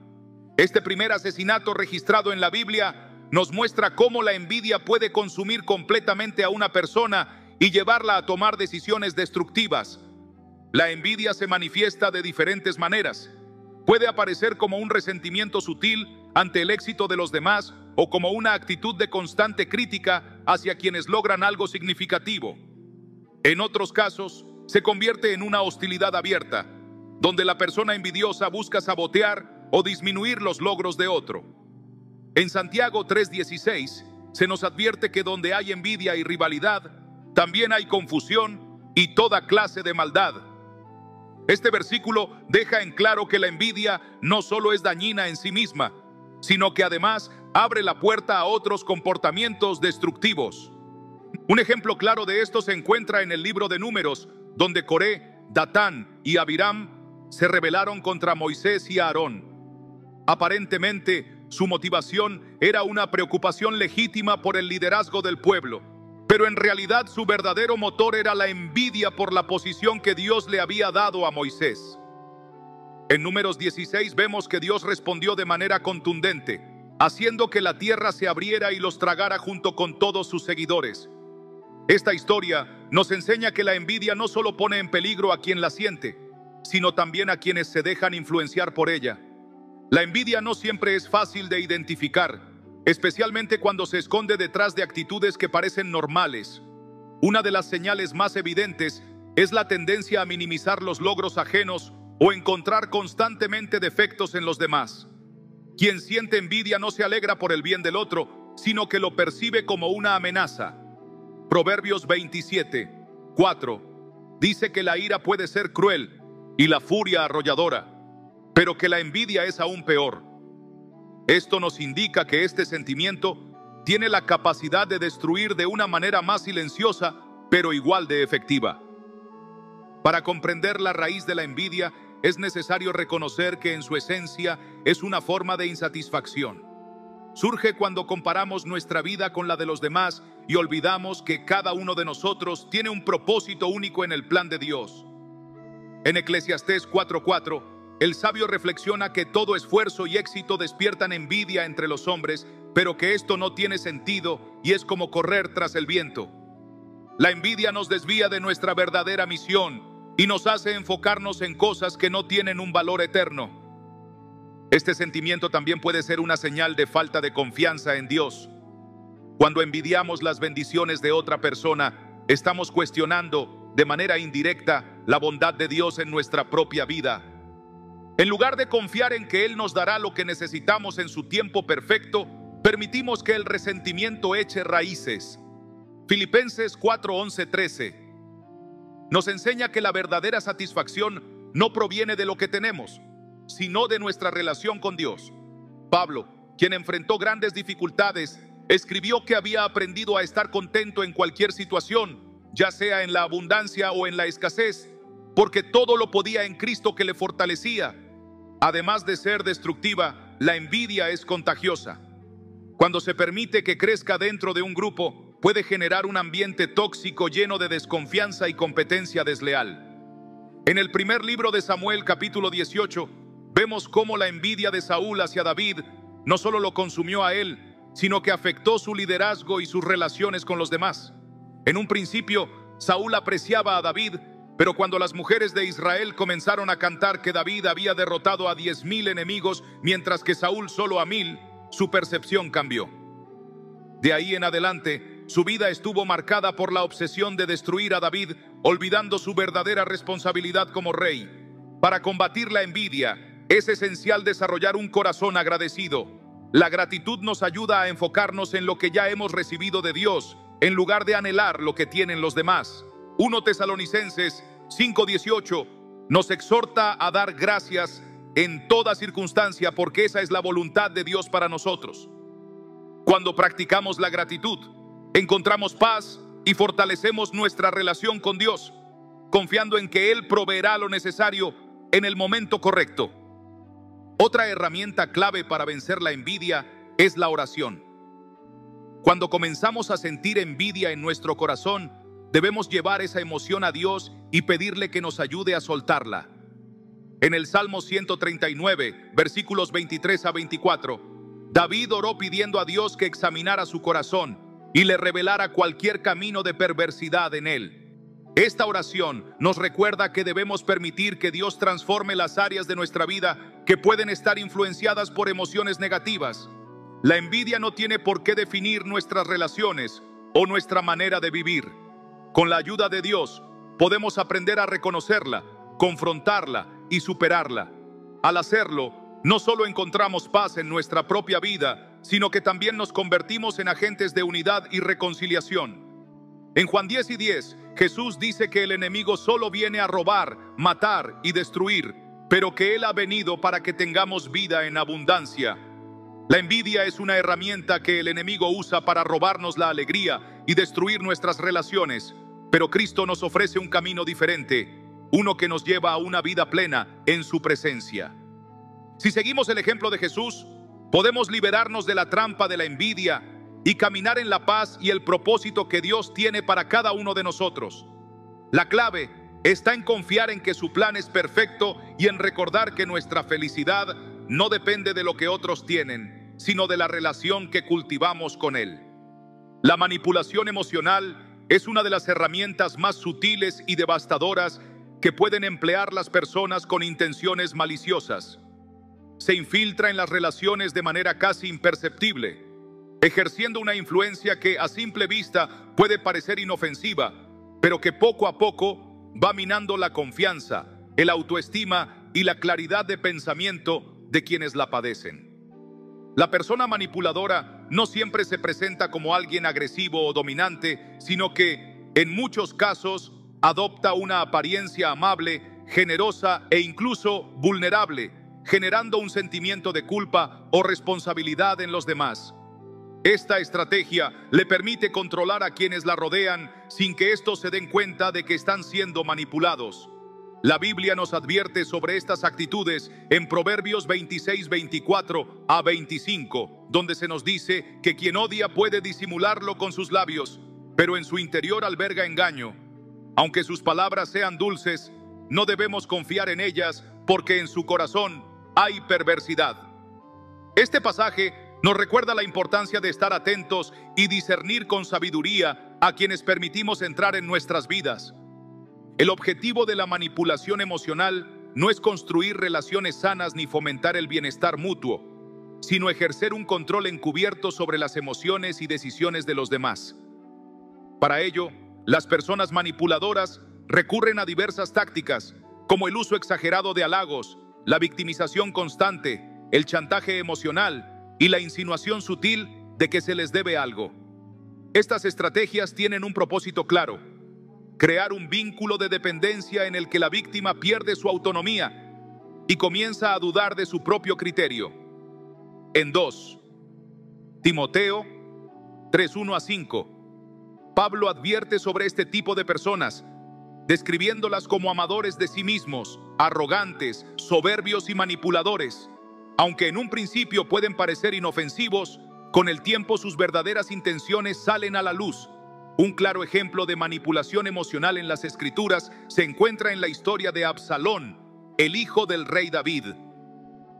Este primer asesinato registrado en la Biblia nos muestra cómo la envidia puede consumir completamente a una persona y llevarla a tomar decisiones destructivas. La envidia se manifiesta de diferentes maneras. Puede aparecer como un resentimiento sutil ante el éxito de los demás o como una actitud de constante crítica hacia quienes logran algo significativo. En otros casos, se convierte en una hostilidad abierta, donde la persona envidiosa busca sabotear o disminuir los logros de otro. En Santiago 3:16 se nos advierte que donde hay envidia y rivalidad, también hay confusión y toda clase de maldad. Este versículo deja en claro que la envidia no solo es dañina en sí misma, sino que además abre la puerta a otros comportamientos destructivos. Un ejemplo claro de esto se encuentra en el libro de Números, donde Coré, Datán y Abiram se rebelaron contra Moisés y Aarón. Aparentemente, su motivación era una preocupación legítima por el liderazgo del pueblo, pero en realidad su verdadero motor era la envidia por la posición que Dios le había dado a Moisés. En Números 16 vemos que Dios respondió de manera contundente, haciendo que la tierra se abriera y los tragara junto con todos sus seguidores. Esta historia nos enseña que la envidia no solo pone en peligro a quien la siente, sino también a quienes se dejan influenciar por ella. La envidia no siempre es fácil de identificar, especialmente cuando se esconde detrás de actitudes que parecen normales. Una de las señales más evidentes es la tendencia a minimizar los logros ajenos o encontrar constantemente defectos en los demás. Quien siente envidia no se alegra por el bien del otro, sino que lo percibe como una amenaza. Proverbios 27:4 dice que la ira puede ser cruel y la furia arrolladora, pero que la envidia es aún peor. Esto nos indica que este sentimiento tiene la capacidad de destruir de una manera más silenciosa, pero igual de efectiva. Para comprender la raíz de la envidia, es necesario reconocer que en su esencia es una forma de insatisfacción. Surge cuando comparamos nuestra vida con la de los demás y olvidamos que cada uno de nosotros tiene un propósito único en el plan de Dios. En Eclesiastés 4:4, el sabio reflexiona que todo esfuerzo y éxito despiertan envidia entre los hombres, pero que esto no tiene sentido y es como correr tras el viento. La envidia nos desvía de nuestra verdadera misión y nos hace enfocarnos en cosas que no tienen un valor eterno. Este sentimiento también puede ser una señal de falta de confianza en Dios. Cuando envidiamos las bendiciones de otra persona, estamos cuestionando de manera indirecta la bondad de Dios en nuestra propia vida. En lugar de confiar en que Él nos dará lo que necesitamos en su tiempo perfecto, permitimos que el resentimiento eche raíces. Filipenses 4:11-13 nos enseña que la verdadera satisfacción no proviene de lo que tenemos, sino de nuestra relación con Dios. Pablo, quien enfrentó grandes dificultades, escribió que había aprendido a estar contento en cualquier situación, ya sea en la abundancia o en la escasez, porque todo lo podía en Cristo que le fortalecía. Además de ser destructiva, la envidia es contagiosa. Cuando se permite que crezca dentro de un grupo, puede generar un ambiente tóxico lleno de desconfianza y competencia desleal. En el primer libro de Samuel, capítulo 18, vemos cómo la envidia de Saúl hacia David no solo lo consumió a él, sino que afectó su liderazgo y sus relaciones con los demás. En un principio, Saúl apreciaba a David, pero cuando las mujeres de Israel comenzaron a cantar que David había derrotado a 10,000 enemigos, mientras que Saúl solo a 1,000, su percepción cambió. De ahí en adelante, su vida estuvo marcada por la obsesión de destruir a David, olvidando su verdadera responsabilidad como rey. Para combatir la envidia, es esencial desarrollar un corazón agradecido. La gratitud nos ayuda a enfocarnos en lo que ya hemos recibido de Dios, en lugar de anhelar lo que tienen los demás. 1 Tesalonicenses 5:18 nos exhorta a dar gracias en toda circunstancia, porque esa es la voluntad de Dios para nosotros. Cuando practicamos la gratitud, encontramos paz y fortalecemos nuestra relación con Dios, confiando en que Él proveerá lo necesario en el momento correcto. Otra herramienta clave para vencer la envidia es la oración. Cuando comenzamos a sentir envidia en nuestro corazón, debemos llevar esa emoción a Dios y pedirle que nos ayude a soltarla. En el Salmo 139, versículos 23-24, David oró pidiendo a Dios que examinara su corazón y le revelara cualquier camino de perversidad en él. Esta oración nos recuerda que debemos permitir que Dios transforme las áreas de nuestra vida que pueden estar influenciadas por emociones negativas. La envidia no tiene por qué definir nuestras relaciones o nuestra manera de vivir. Con la ayuda de Dios, podemos aprender a reconocerla, confrontarla y superarla. Al hacerlo, no solo encontramos paz en nuestra propia vida, sino que también nos convertimos en agentes de unidad y reconciliación. En Juan 10:10, Jesús dice que el enemigo solo viene a robar, matar y destruir, pero que Él ha venido para que tengamos vida en abundancia. La envidia es una herramienta que el enemigo usa para robarnos la alegría y destruir nuestras relaciones, pero Cristo nos ofrece un camino diferente, uno que nos lleva a una vida plena en su presencia. Si seguimos el ejemplo de Jesús, podemos liberarnos de la trampa de la envidia y caminar en la paz y el propósito que Dios tiene para cada uno de nosotros. La clave está en confiar en que su plan es perfecto y en recordar que nuestra felicidad no depende de lo que otros tienen, sino de la relación que cultivamos con Él. La manipulación emocional es una de las herramientas más sutiles y devastadoras que pueden emplear las personas con intenciones maliciosas. Se infiltra en las relaciones de manera casi imperceptible, ejerciendo una influencia que a simple vista puede parecer inofensiva, pero que poco a poco va minando la confianza, el autoestima y la claridad de pensamiento de quienes la padecen. La persona manipuladora no siempre se presenta como alguien agresivo o dominante, sino que, en muchos casos, adopta una apariencia amable, generosa e incluso vulnerable, generando un sentimiento de culpa o responsabilidad en los demás. Esta estrategia le permite controlar a quienes la rodean sin que estos se den cuenta de que están siendo manipulados. La Biblia nos advierte sobre estas actitudes en Proverbios 26:24-25, donde se nos dice que quien odia puede disimularlo con sus labios, pero en su interior alberga engaño. Aunque sus palabras sean dulces, no debemos confiar en ellas, porque en su corazón hay perversidad. Este pasaje nos recuerda la importancia de estar atentos y discernir con sabiduría a quienes permitimos entrar en nuestras vidas. El objetivo de la manipulación emocional no es construir relaciones sanas ni fomentar el bienestar mutuo, sino ejercer un control encubierto sobre las emociones y decisiones de los demás. Para ello, las personas manipuladoras recurren a diversas tácticas, como el uso exagerado de halagos, la victimización constante, el chantaje emocional y la insinuación sutil de que se les debe algo. Estas estrategias tienen un propósito claro: crear un vínculo de dependencia en el que la víctima pierde su autonomía y comienza a dudar de su propio criterio. En 2 Timoteo 3:1-5, Pablo advierte sobre este tipo de personas, describiéndolas como amadores de sí mismos, arrogantes, soberbios y manipuladores. Aunque en un principio pueden parecer inofensivos, con el tiempo sus verdaderas intenciones salen a la luz. Un claro ejemplo de manipulación emocional en las Escrituras se encuentra en la historia de Absalón, el hijo del rey David.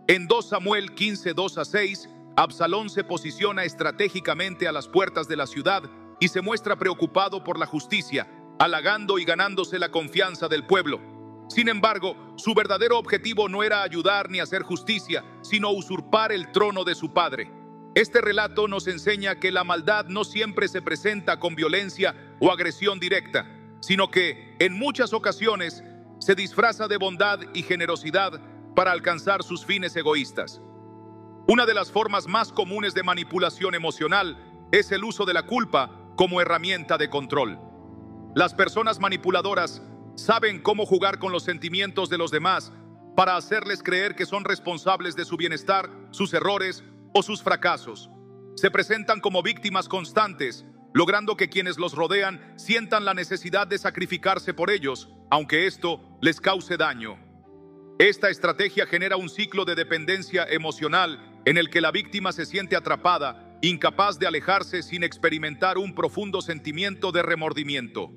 En 2 Samuel 15:2-6, Absalón se posiciona estratégicamente a las puertas de la ciudad y se muestra preocupado por la justicia, halagando y ganándose la confianza del pueblo. Sin embargo, su verdadero objetivo no era ayudar ni hacer justicia, sino usurpar el trono de su padre. Este relato nos enseña que la maldad no siempre se presenta con violencia o agresión directa, sino que, en muchas ocasiones, se disfraza de bondad y generosidad para alcanzar sus fines egoístas. Una de las formas más comunes de manipulación emocional es el uso de la culpa como herramienta de control. Las personas manipuladoras saben cómo jugar con los sentimientos de los demás para hacerles creer que son responsables de su bienestar, sus errores o sus fracasos. Se presentan como víctimas constantes, logrando que quienes los rodean sientan la necesidad de sacrificarse por ellos, aunque esto les cause daño. Esta estrategia genera un ciclo de dependencia emocional en el que la víctima se siente atrapada, incapaz de alejarse sin experimentar un profundo sentimiento de remordimiento.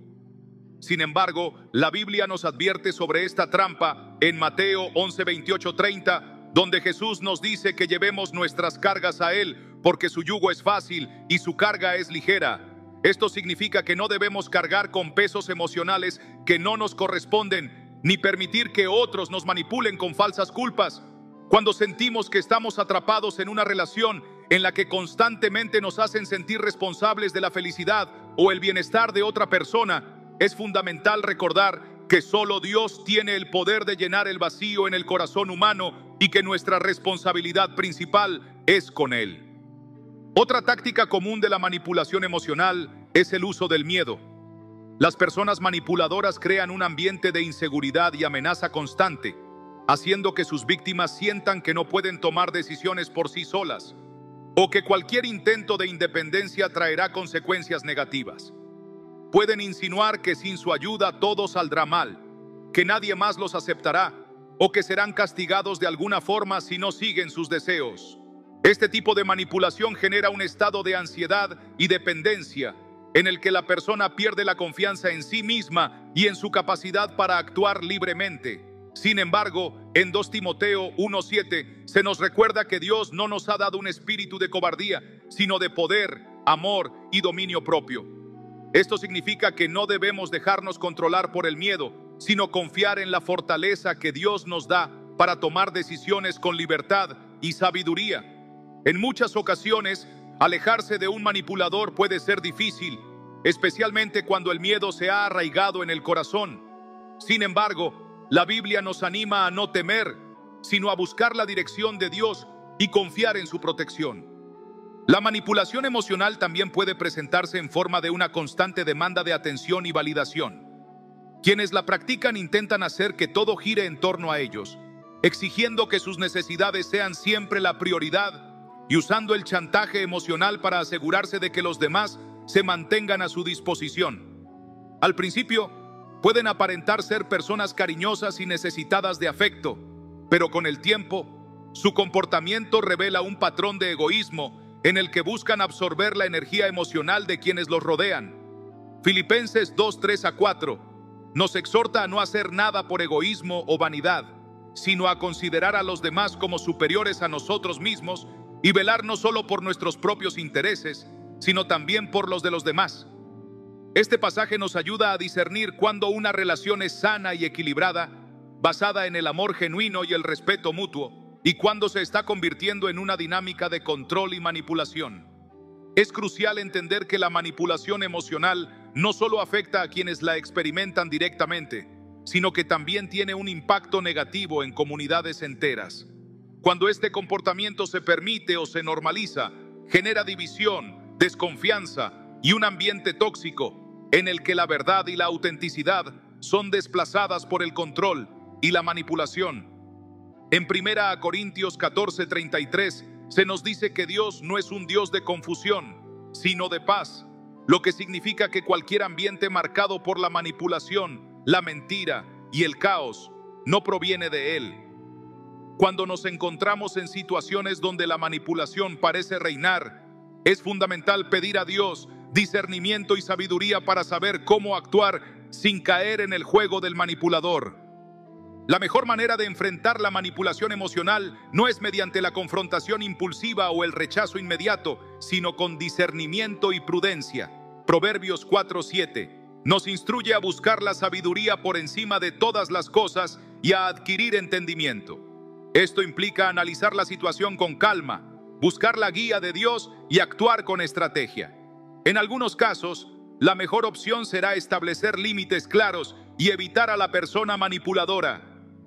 Sin embargo, la Biblia nos advierte sobre esta trampa en Mateo 11:28-30, donde Jesús nos dice que llevemos nuestras cargas a Él, porque su yugo es fácil y su carga es ligera. Esto significa que no debemos cargar con pesos emocionales que no nos corresponden, ni permitir que otros nos manipulen con falsas culpas. Cuando sentimos que estamos atrapados en una relación en la que constantemente nos hacen sentir responsables de la felicidad o el bienestar de otra persona, es fundamental recordar que solo Dios tiene el poder de llenar el vacío en el corazón humano y que nuestra responsabilidad principal es con Él. Otra táctica común de la manipulación emocional es el uso del miedo. Las personas manipuladoras crean un ambiente de inseguridad y amenaza constante, haciendo que sus víctimas sientan que no pueden tomar decisiones por sí solas o que cualquier intento de independencia traerá consecuencias negativas. Pueden insinuar que sin su ayuda todo saldrá mal, que nadie más los aceptará o que serán castigados de alguna forma si no siguen sus deseos. Este tipo de manipulación genera un estado de ansiedad y dependencia en el que la persona pierde la confianza en sí misma y en su capacidad para actuar libremente. Sin embargo, en 2 Timoteo 1:7 se nos recuerda que Dios no nos ha dado un espíritu de cobardía, sino de poder, amor y dominio propio. Esto significa que no debemos dejarnos controlar por el miedo, sino confiar en la fortaleza que Dios nos da para tomar decisiones con libertad y sabiduría. En muchas ocasiones, alejarse de un manipulador puede ser difícil, especialmente cuando el miedo se ha arraigado en el corazón. Sin embargo, la Biblia nos anima a no temer, sino a buscar la dirección de Dios y confiar en su protección. La manipulación emocional también puede presentarse en forma de una constante demanda de atención y validación. Quienes la practican intentan hacer que todo gire en torno a ellos, exigiendo que sus necesidades sean siempre la prioridad y usando el chantaje emocional para asegurarse de que los demás se mantengan a su disposición. Al principio, pueden aparentar ser personas cariñosas y necesitadas de afecto, pero con el tiempo, su comportamiento revela un patrón de egoísmo en el que buscan absorber la energía emocional de quienes los rodean. Filipenses 2:3-4 nos exhorta a no hacer nada por egoísmo o vanidad, sino a considerar a los demás como superiores a nosotros mismos y velar no solo por nuestros propios intereses, sino también por los de los demás. Este pasaje nos ayuda a discernir cuándo una relación es sana y equilibrada, basada en el amor genuino y el respeto mutuo, y cuándo se está convirtiendo en una dinámica de control y manipulación. Es crucial entender que la manipulación emocional no solo afecta a quienes la experimentan directamente, sino que también tiene un impacto negativo en comunidades enteras. Cuando este comportamiento se permite o se normaliza, genera división, desconfianza y un ambiente tóxico en el que la verdad y la autenticidad son desplazadas por el control y la manipulación. En 1 Corintios 14:33 se nos dice que Dios no es un Dios de confusión, sino de paz, lo que significa que cualquier ambiente marcado por la manipulación, la mentira y el caos no proviene de Él. Cuando nos encontramos en situaciones donde la manipulación parece reinar, es fundamental pedir a Dios discernimiento y sabiduría para saber cómo actuar sin caer en el juego del manipulador. La mejor manera de enfrentar la manipulación emocional no es mediante la confrontación impulsiva o el rechazo inmediato, sino con discernimiento y prudencia. Proverbios 4:7 nos instruye a buscar la sabiduría por encima de todas las cosas y a adquirir entendimiento. Esto implica analizar la situación con calma, buscar la guía de Dios y actuar con estrategia. En algunos casos, la mejor opción será establecer límites claros y evitar a la persona manipuladora.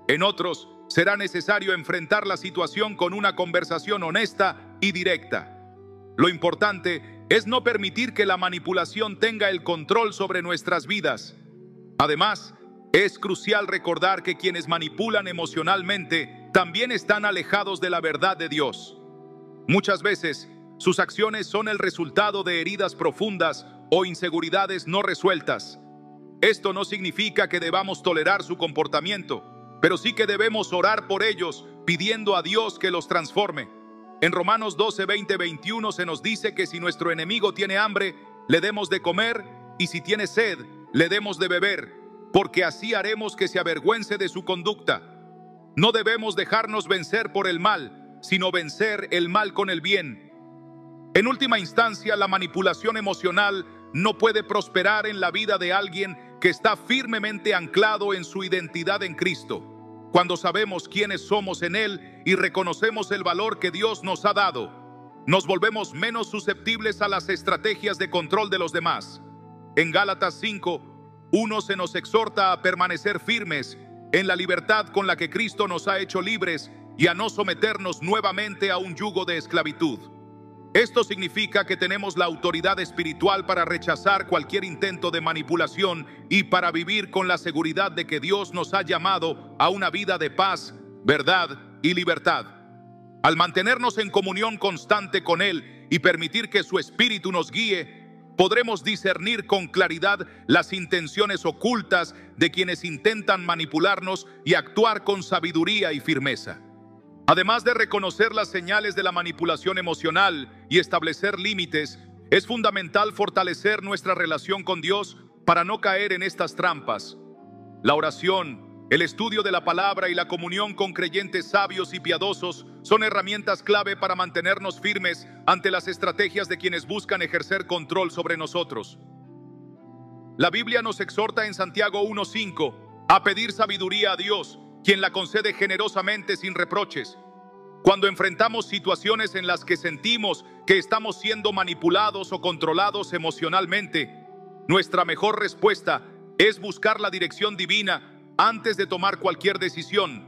En otros, será necesario enfrentar la situación con una conversación honesta y directa. Lo importante es no permitir que la manipulación tenga el control sobre nuestras vidas. Además, es crucial recordar que quienes manipulan emocionalmente también están alejados de la verdad de Dios. Muchas veces, sus acciones son el resultado de heridas profundas o inseguridades no resueltas. Esto no significa que debamos tolerar su comportamiento, pero sí que debemos orar por ellos, pidiendo a Dios que los transforme. En Romanos 12, 20, 21 se nos dice que si nuestro enemigo tiene hambre, le demos de comer, y si tiene sed, le demos de beber, porque así haremos que se avergüence de su conducta. No debemos dejarnos vencer por el mal, sino vencer el mal con el bien. En última instancia, la manipulación emocional no puede prosperar en la vida de alguien que está firmemente anclado en su identidad en Cristo. Cuando sabemos quiénes somos en Él y reconocemos el valor que Dios nos ha dado, nos volvemos menos susceptibles a las estrategias de control de los demás. En Gálatas 5:1 se nos exhorta a permanecer firmes en la libertad con la que Cristo nos ha hecho libres y a no someternos nuevamente a un yugo de esclavitud. Esto significa que tenemos la autoridad espiritual para rechazar cualquier intento de manipulación y para vivir con la seguridad de que Dios nos ha llamado a una vida de paz, verdad y libertad. Al mantenernos en comunión constante con Él y permitir que su Espíritu nos guíe, podremos discernir con claridad las intenciones ocultas de quienes intentan manipularnos y actuar con sabiduría y firmeza. Además de reconocer las señales de la manipulación emocional y establecer límites, es fundamental fortalecer nuestra relación con Dios para no caer en estas trampas. La oración, el estudio de la palabra y la comunión con creyentes sabios y piadosos son herramientas clave para mantenernos firmes ante las estrategias de quienes buscan ejercer control sobre nosotros. La Biblia nos exhorta en Santiago 1:5 a pedir sabiduría a Dios, quien la concede generosamente sin reproches. Cuando enfrentamos situaciones en las que sentimos que estamos siendo manipulados o controlados emocionalmente, nuestra mejor respuesta es buscar la dirección divina antes de tomar cualquier decisión.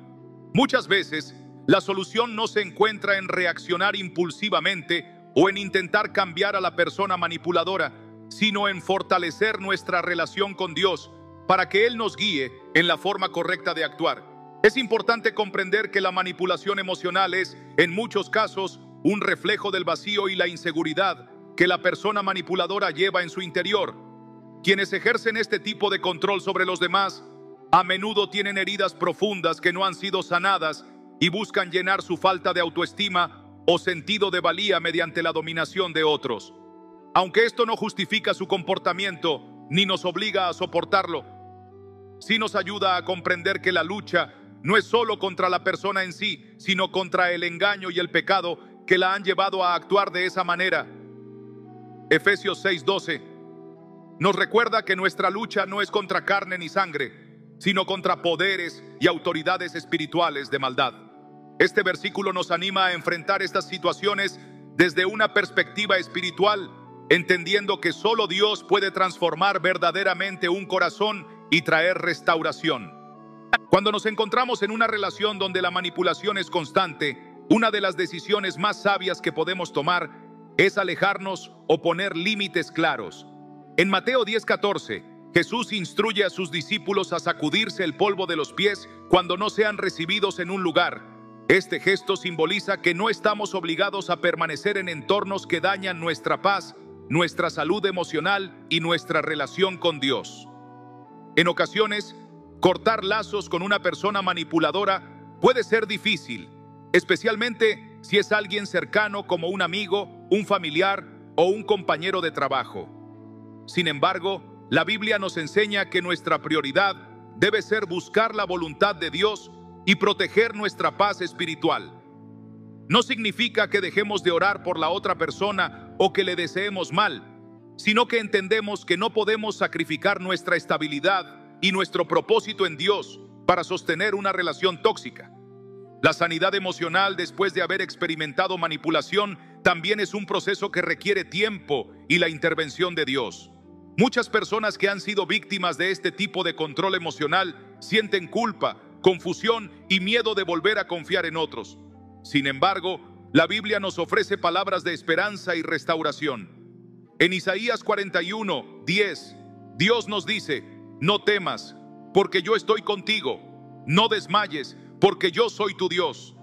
Muchas veces, la solución no se encuentra en reaccionar impulsivamente o en intentar cambiar a la persona manipuladora, sino en fortalecer nuestra relación con Dios para que Él nos guíe en la forma correcta de actuar. Es importante comprender que la manipulación emocional es, en muchos casos, un reflejo del vacío y la inseguridad que la persona manipuladora lleva en su interior. Quienes ejercen este tipo de control sobre los demás a menudo tienen heridas profundas que no han sido sanadas y buscan llenar su falta de autoestima o sentido de valía mediante la dominación de otros. Aunque esto no justifica su comportamiento ni nos obliga a soportarlo, sí nos ayuda a comprender que la lucha no es solo contra la persona en sí, sino contra el engaño y el pecado que la han llevado a actuar de esa manera. Efesios 6:12 nos recuerda que nuestra lucha no es contra carne ni sangre, sino contra poderes y autoridades espirituales de maldad. Este versículo nos anima a enfrentar estas situaciones desde una perspectiva espiritual, entendiendo que solo Dios puede transformar verdaderamente un corazón y traer restauración. Cuando nos encontramos en una relación donde la manipulación es constante, una de las decisiones más sabias que podemos tomar es alejarnos o poner límites claros. En Mateo 10:14, Jesús instruye a sus discípulos a sacudirse el polvo de los pies cuando no sean recibidos en un lugar. Este gesto simboliza que no estamos obligados a permanecer en entornos que dañan nuestra paz, nuestra salud emocional y nuestra relación con Dios. En ocasiones, cortar lazos con una persona manipuladora puede ser difícil, especialmente si es alguien cercano como un amigo, un familiar o un compañero de trabajo. Sin embargo, la Biblia nos enseña que nuestra prioridad debe ser buscar la voluntad de Dios y proteger nuestra paz espiritual. No significa que dejemos de orar por la otra persona o que le deseemos mal, sino que entendemos que no podemos sacrificar nuestra estabilidad y nuestro propósito en Dios para sostener una relación tóxica. La sanidad emocional después de haber experimentado manipulación también es un proceso que requiere tiempo y la intervención de Dios. Muchas personas que han sido víctimas de este tipo de control emocional sienten culpa, confusión y miedo de volver a confiar en otros. Sin embargo, la Biblia nos ofrece palabras de esperanza y restauración. En Isaías 41:10, Dios nos dice: no temas, porque yo estoy contigo. No desmayes, porque yo soy tu Dios.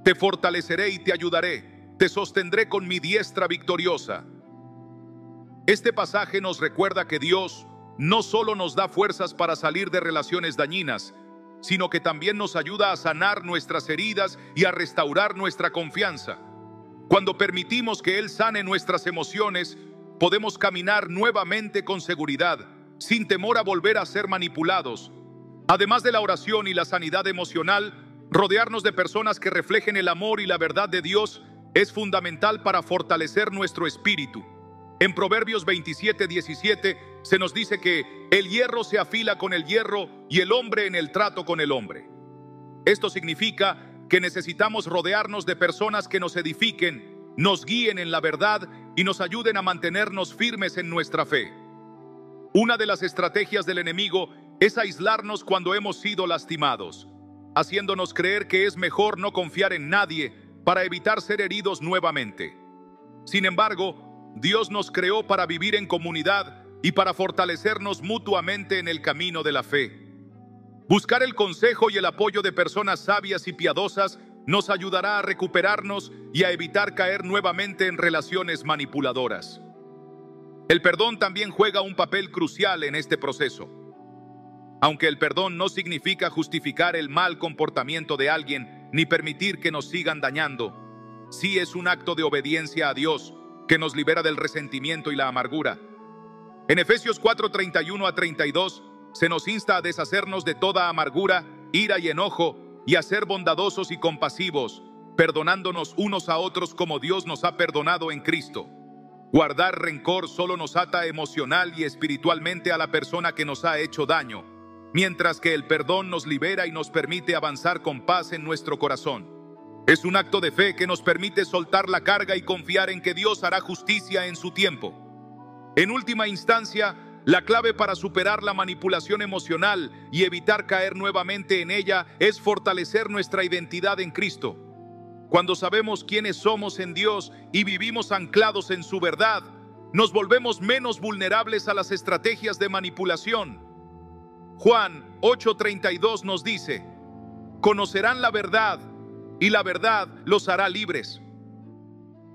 Te fortaleceré y te ayudaré. Te sostendré con mi diestra victoriosa. Este pasaje nos recuerda que Dios no solo nos da fuerzas para salir de relaciones dañinas, sino que también nos ayuda a sanar nuestras heridas y a restaurar nuestra confianza. Cuando permitimos que Él sane nuestras emociones, podemos caminar nuevamente con seguridad, sin temor a volver a ser manipulados. Además de la oración y la sanidad emocional, rodearnos de personas que reflejen el amor y la verdad de Dios es fundamental para fortalecer nuestro espíritu. En Proverbios 27:17 se nos dice que el hierro se afila con el hierro y el hombre en el trato con el hombre. Esto significa que necesitamos rodearnos de personas que nos edifiquen, nos guíen en la verdad y nos ayuden a mantenernos firmes en nuestra fe. Una de las estrategias del enemigo es aislarnos cuando hemos sido lastimados, haciéndonos creer que es mejor no confiar en nadie para evitar ser heridos nuevamente. Sin embargo, Dios nos creó para vivir en comunidad y para fortalecernos mutuamente en el camino de la fe. Buscar el consejo y el apoyo de personas sabias y piadosas nos ayudará a recuperarnos y a evitar caer nuevamente en relaciones manipuladoras. El perdón también juega un papel crucial en este proceso. Aunque el perdón no significa justificar el mal comportamiento de alguien ni permitir que nos sigan dañando, sí es un acto de obediencia a Dios que nos libera del resentimiento y la amargura. En Efesios 4:31-32 se nos insta a deshacernos de toda amargura, ira y enojo y a ser bondadosos y compasivos, perdonándonos unos a otros como Dios nos ha perdonado en Cristo. Guardar rencor solo nos ata emocional y espiritualmente a la persona que nos ha hecho daño, mientras que el perdón nos libera y nos permite avanzar con paz en nuestro corazón. Es un acto de fe que nos permite soltar la carga y confiar en que Dios hará justicia en su tiempo. En última instancia, la clave para superar la manipulación emocional y evitar caer nuevamente en ella es fortalecer nuestra identidad en Cristo. Cuando sabemos quiénes somos en Dios y vivimos anclados en su verdad, nos volvemos menos vulnerables a las estrategias de manipulación. Juan 8:32 nos dice: conocerán la verdad y la verdad los hará libres.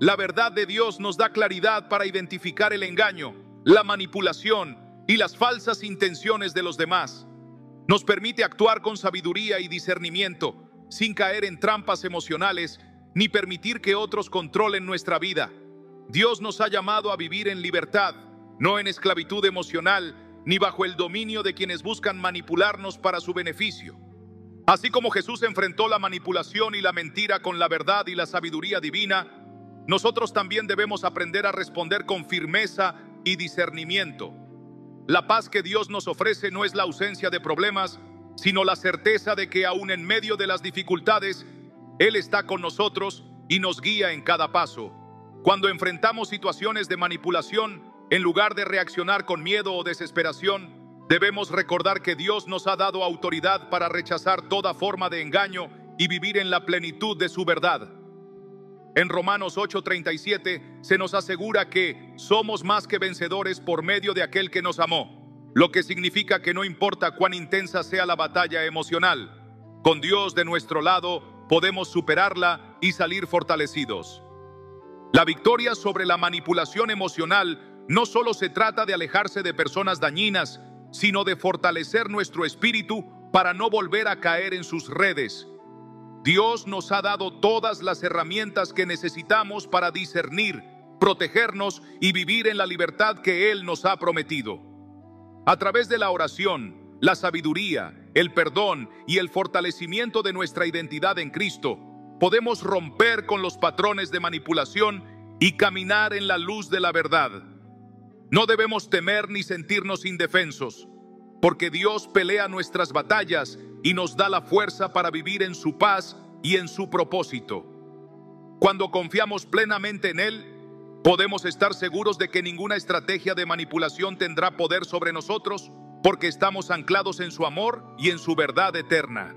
La verdad de Dios nos da claridad para identificar el engaño, la manipulación y las falsas intenciones de los demás. Nos permite actuar con sabiduría y discernimiento, sin caer en trampas emocionales ni permitir que otros controlen nuestra vida. Dios nos ha llamado a vivir en libertad, no en esclavitud emocional, ni bajo el dominio de quienes buscan manipularnos para su beneficio. Así como Jesús enfrentó la manipulación y la mentira con la verdad y la sabiduría divina, nosotros también debemos aprender a responder con firmeza y discernimiento. La paz que Dios nos ofrece no es la ausencia de problemas, sino la certeza de que aún en medio de las dificultades, Él está con nosotros y nos guía en cada paso. Cuando enfrentamos situaciones de manipulación, en lugar de reaccionar con miedo o desesperación, Debemos recordar que Dios nos ha dado autoridad para rechazar toda forma de engaño y vivir en la plenitud de su verdad. En Romanos 8:37 se nos asegura que somos más que vencedores por medio de aquel que nos amó, lo que significa que no importa cuán intensa sea la batalla emocional, con Dios de nuestro lado podemos superarla y salir fortalecidos. La victoria sobre la manipulación emocional no solo se trata de alejarse de personas dañinas, sino de fortalecer nuestro espíritu para no volver a caer en sus redes. Dios nos ha dado todas las herramientas que necesitamos para discernir, protegernos y vivir en la libertad que Él nos ha prometido. A través de la oración, la sabiduría, el perdón y el fortalecimiento de nuestra identidad en Cristo, podemos romper con los patrones de manipulación y caminar en la luz de la verdad. No debemos temer ni sentirnos indefensos, porque Dios pelea nuestras batallas y nos da la fuerza para vivir en su paz y en su propósito. Cuando confiamos plenamente en Él, podemos estar seguros de que ninguna estrategia de manipulación tendrá poder sobre nosotros, porque estamos anclados en su amor y en su verdad eterna.